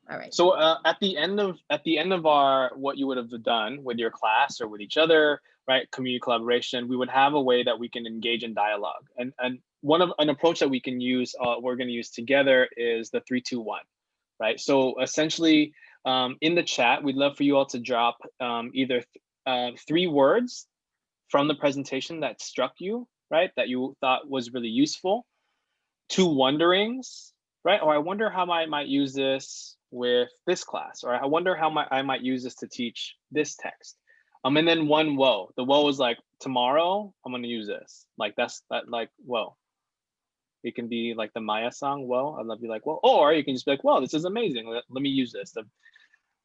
All right. So at the end of our, what you would have done with your class or with each other, right, community collaboration, we would have a way that we can engage in dialogue. And an approach that we can use, we're going to use together, is the 3-2-1, right? So essentially, in the chat, we'd love for you all to drop either 3 words from the presentation that struck you, right? That you thought was really useful. 2 wonderings, right? Or I wonder how I might use this with this class, or I wonder how I might use this to teach this text. And then 1 whoa. The whoa is like, tomorrow I'm gonna use this. Like that like whoa. It can be like the Maya song, whoa. I'd love you like, whoa. Or you can just be like, whoa, this is amazing. Let me use this.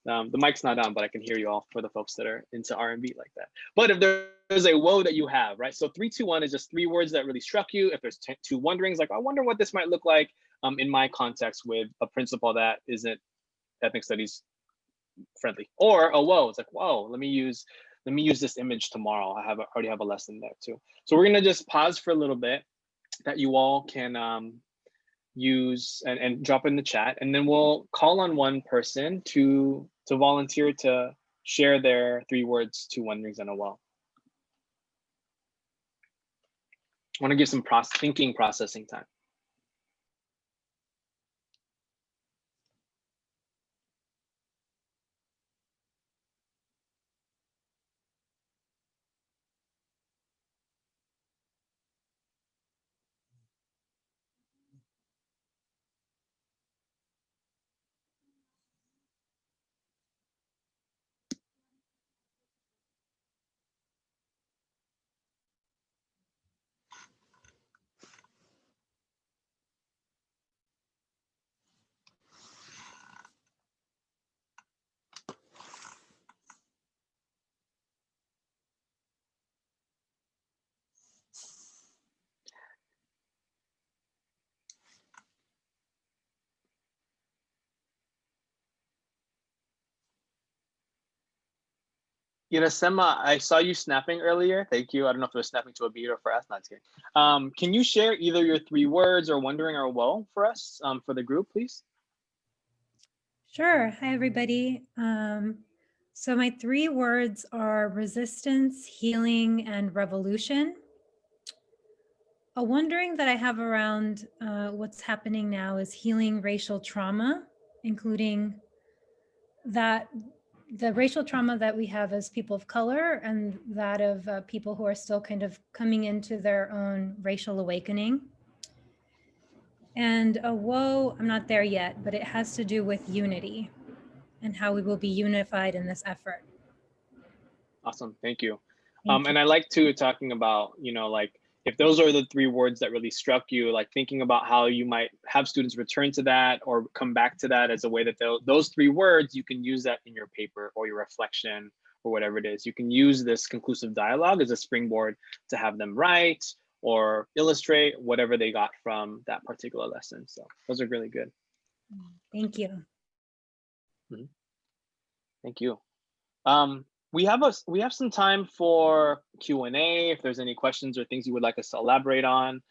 The mic's not on, but I can hear you all for the folks that are into R&B like that. But if there's a whoa that you have, right? So 3, 2, 1 is just 3 words that really struck you. If there's 2 wonderings, like I wonder what this might look like in my context with a principal that isn't ethnic studies friendly. Or a whoa, it's like, whoa, let me use this image tomorrow. I already have a lesson there too. So we're gonna just pause for a little bit that you all can use and drop in the chat, and then we'll call on one person to volunteer to share their 3 words, 2 wonderings, and a whoa. I want to give some processing time. Sema, I saw you snapping earlier. Thank you. I don't know if it was snapping to a beat or for us. Not kidding. Can you share either your 3 words or wondering or whoa for us, for the group, please? Sure. Hi, everybody. So my 3 words are resistance, healing, and revolution. A wondering that I have around what's happening now is healing racial trauma, including the racial trauma that we have as people of color and that of people who are still kind of coming into their own racial awakening. And a whoa, I'm not there yet, but it has to do with unity and how we will be unified in this effort. Awesome, thank you. Thank you. And I like too talking about, like if those are the 3 words that really struck you, like thinking about how you might have students return to that or come back to that as a way that those 3 words, you can use that in your paper or your reflection or whatever it is. You can use this conclusive dialogue as a springboard to have them write or illustrate whatever they got from that particular lesson. So those are really good. Thank you. Mm-hmm. Thank you. We have some time for Q&A if there's any questions or things you would like us to elaborate on.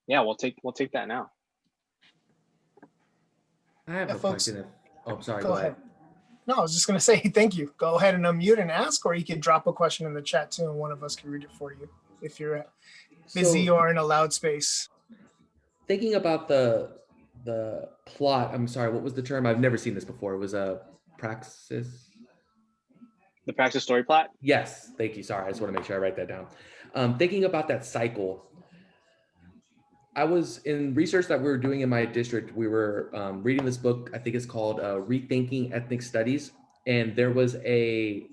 Yeah, we'll take that now. I have a question. Oh, sorry. Go ahead. No, I was just gonna say thank you. Go ahead and unmute and ask, or you can drop a question in the chat too, and one of us can read it for you if you're busy or in a loud space. Thinking about the plot, I'm sorry, what was the term? I've never seen this before. It was a Praxis. The Praxis story plot? Yes, thank you. Sorry, I just want to make sure I write that down. Thinking about that cycle, I was in research that we were doing in my district. We were reading this book, I think it's called Rethinking Ethnic Studies. And there was a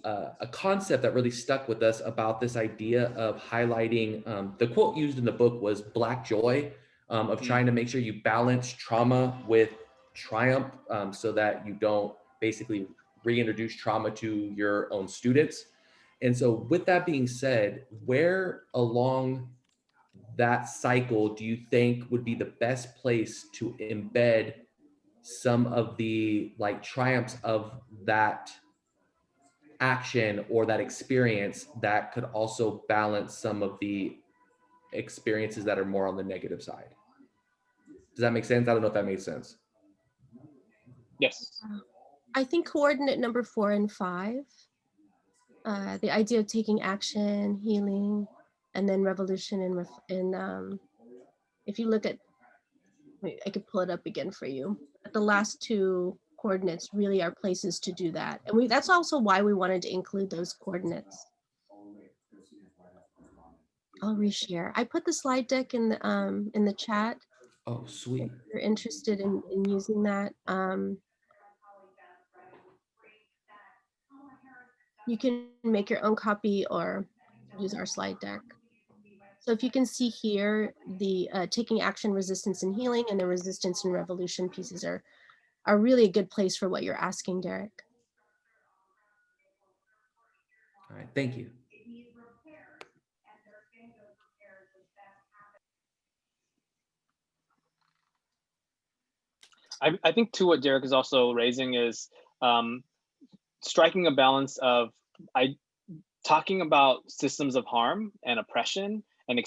concept that really stuck with us about this idea of highlighting, the quote used in the book was Black joy, of trying to make sure you balance trauma with triumph, so that you don't basically reintroduce trauma to your own students. And so with that being said, where along that cycle do you think would be the best place to embed some of the triumphs of that action or that experience that could also balance some of the experiences that are more on the negative side? Does that make sense? I don't know if that makes sense. Yes. I think coordinate number 4 and 5, the idea of taking action, healing, and then revolution and if you look at, wait, I could pull it up again for you. At the last 2 coordinates really are places to do that. And that's also why we wanted to include those coordinates. I'll reshare. I put the slide deck in the chat. Oh, sweet. If you're interested in using that. You can make your own copy or use our slide deck. So if you can see here, the taking action, resistance and healing, and the resistance and revolution pieces are really a good place for what you're asking, Derek. All right, thank you. I think too what Derek is also raising is striking a balance of talking about systems of harm and oppression and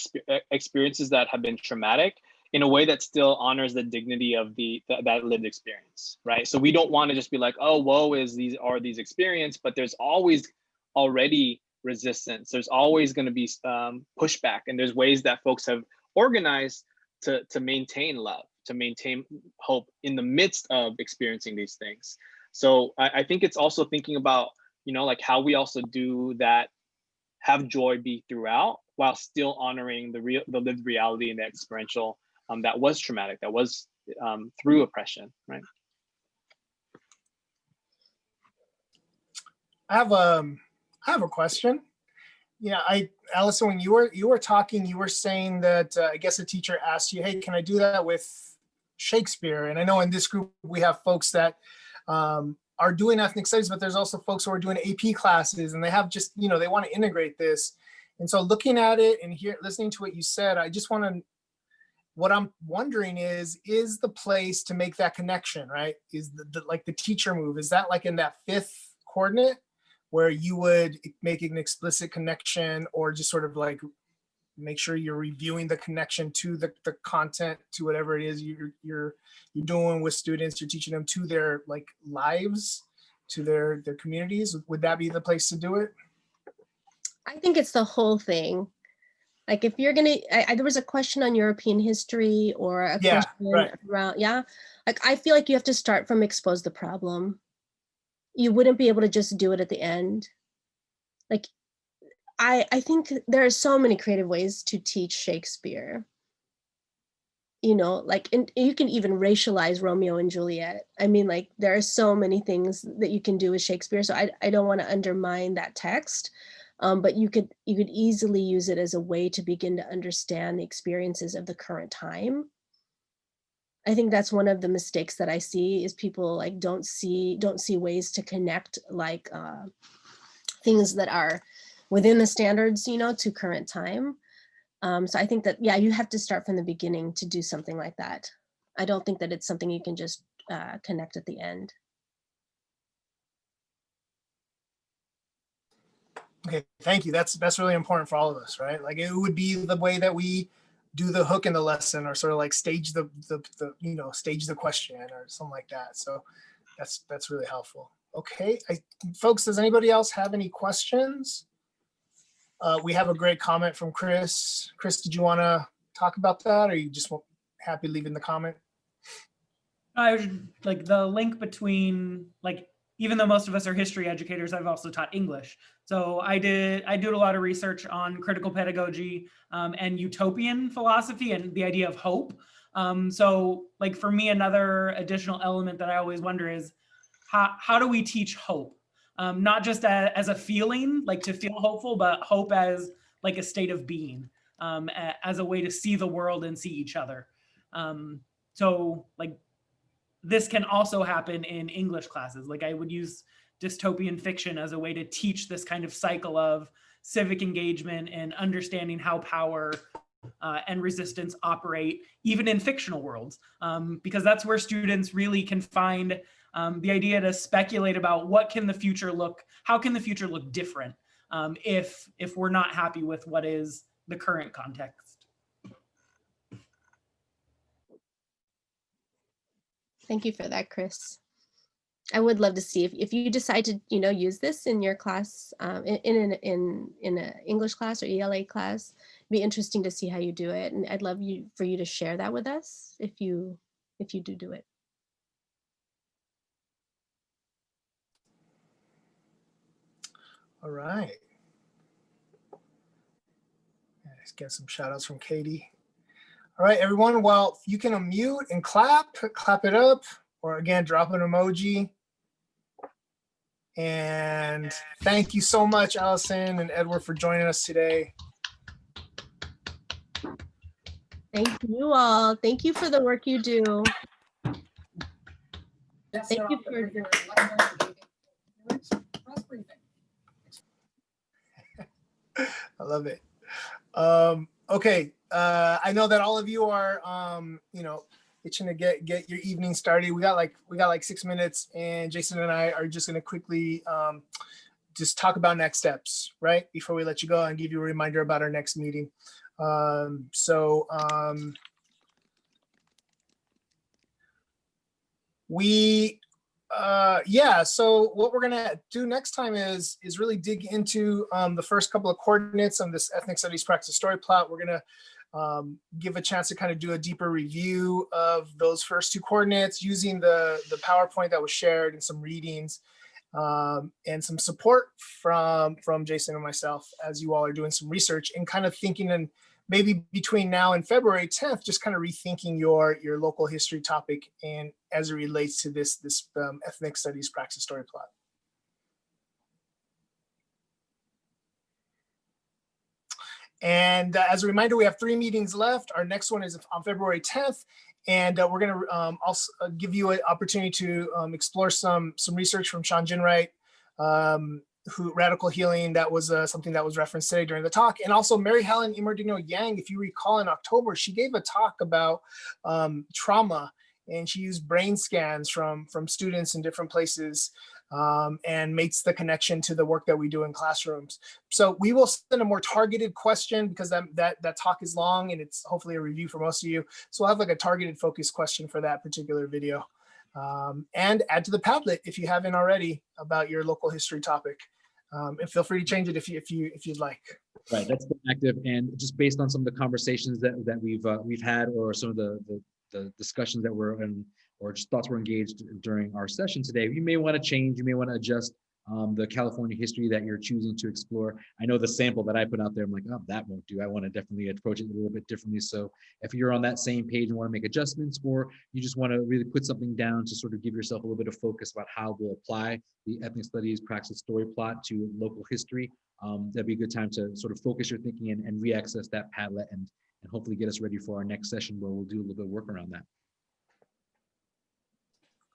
experiences that have been traumatic in a way that still honors the dignity of that lived experience, right? So we don't want to just be like, oh, woe is these experiences, but there's always already resistance. There's always going to be pushback, and there's ways that folks have organized to maintain love, to maintain hope in the midst of experiencing these things. So I think it's also thinking about, like how we also do that, have joy be throughout while still honoring the lived reality and the experiential that was traumatic, that was through oppression, right? I have a question. Yeah, Allyson, when you were talking, you were saying that I guess a teacher asked you, hey, can I do that with Shakespeare? And I know in this group we have folks that are doing ethnic studies, but there's also folks who are doing AP classes, and they have just, they want to integrate this. And so looking at it and listening to what you said, what I'm wondering is the place to make that connection, right? Is like the teacher move, is that like in that 5th coordinate where you would make an explicit connection, or just sort of like make sure you're reviewing the connection to the content, to whatever it is you're doing with students, you're teaching them to their like lives, to their communities? Would that be the place to do it? I think it's the whole thing. Like if you're gonna, there was a question on European history, or a question around, like I feel like you have to start from expose the problem. You wouldn't be able to just do it at the end. Like I think there are so many creative ways to teach Shakespeare. Like, and you can even racialize Romeo and Juliet. I mean, like there are so many things that you can do with Shakespeare. So I don't want to undermine that text. But you could easily use it as a way to begin to understand the experiences of the current time. I think that's one of the mistakes that I see, is people like don't see ways to connect like things that are within the standards, to current time. So I think that, you have to start from the beginning to do something like that. I don't think that it's something you can just connect at the end. Okay, thank you. That's really important for all of us, right? Like it would be the way that we do the hook in the lesson, or sort of like stage the stage the question or something like that. So that's really helpful. Okay, folks, does anybody else have any questions? We have a great comment from Chris. Chris, did you want to talk about that, or you just happy leaving the comment? I would like the link between, like, even though most of us are history educators, I've also taught English. So I did a lot of research on critical pedagogy and utopian philosophy and the idea of hope. So like for me, another additional element that I always wonder is how do we teach hope? Not just as a feeling, like to feel hopeful, but hope as like a state of being, as a way to see the world and see each other. So like, this can also happen in English classes. Like I would use dystopian fiction as a way to teach this kind of cycle of civic engagement and understanding how power and resistance operate even in fictional worlds, because that's where students really can find the idea to speculate about how can the future look different if we're not happy with what is the current context. Thank you for that, Chris. I would love to see if you decide to, use this in your class, in an English class or ELA class. It'd be interesting to see how you do it, and I'd love for you to share that with us if you do it. All right. Let's get some shout outs from Katie. All right, everyone. Well, you can unmute and clap it up, or again, drop an emoji. And thank you so much, Allyson and Edward, for joining us today. Thank you all. Thank you for the work you do. Thank you for I love it. Okay, I know that all of you are, itching to get your evening started. We got like 6 minutes, and Jason and I are just going to quickly just talk about next steps, right? Before we let you go and give you a reminder about our next meeting. So what we're gonna do next time is really dig into the first couple of coordinates on this ethnic studies praxis story plot. We're gonna give a chance to kind of do a deeper review of those first two coordinates using the PowerPoint that was shared and some readings and some support from Jason and myself as you all are doing some research and kind of thinking, and maybe between now and February 10th, just kind of rethinking your local history topic and as it relates to this ethnic studies praxis story plot. And as a reminder, we have 3 meetings left. Our next one is on February 10th. And we're going to also give you an opportunity to explore some research from Sean Jinwright, who radical healing, that was something that was referenced today during the talk. And also Mary Helen Imardino Yang, if you recall, in October, she gave a talk about trauma, and she used brain scans from students in different places and makes the connection to the work that we do in classrooms. So we will send a more targeted question because that talk is long and it's hopefully a review for most of you. So we'll have like a targeted focus question for that particular video. And add to the Padlet if you haven't already about your local history topic. And feel free to change it if you'd like. Right, that's been active, and just based on some of the conversations that we've had, or some of the discussions that were in, or just thoughts were engaged during our session today, you may want to change, you may want to adjust the California history that you're choosing to explore. I know the sample that I put out there, I'm like, oh, that won't do. I want to definitely approach it a little bit differently. So if you're on that same page and want to make adjustments, or you just want to really put something down to sort of give yourself a little bit of focus about how we'll apply the ethnic studies praxis story plot to local history, that'd be a good time to sort of focus your thinking and re-access that Padlet and hopefully get us ready for our next session where we'll do a little bit of work around that.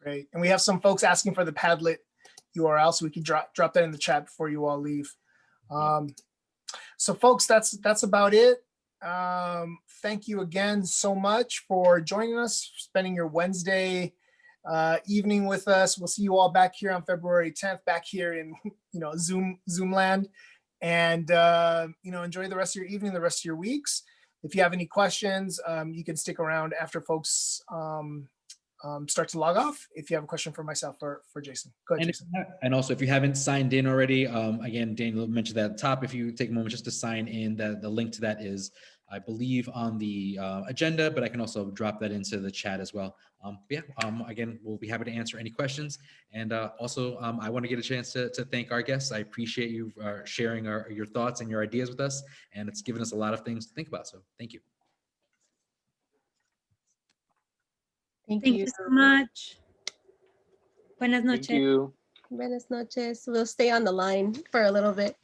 Great. And we have some folks asking for the Padlet URL, so we can drop that in the chat before you all leave. So folks, that's about it. Thank you again so much for joining us, spending your Wednesday evening with us. We'll see you all back here on February 10th, back here in Zoom land. And enjoy the rest of your evening, the rest of your weeks. If you have any questions, you can stick around after folks start to log off if you have a question for myself or for Jason. Go ahead, Jason. And also, if you haven't signed in already, again, Daniel mentioned that at the top, if you take a moment just to sign in, the link to that is, I believe, on the agenda, but I can also drop that into the chat as well. Again, we'll be happy to answer any questions. And also, I want to get a chance to thank our guests. I appreciate you sharing your thoughts and your ideas with us, and it's given us a lot of things to think about. So thank you. Thank you so much. Buenas noches. Thank you. Buenas noches. We'll stay on the line for a little bit.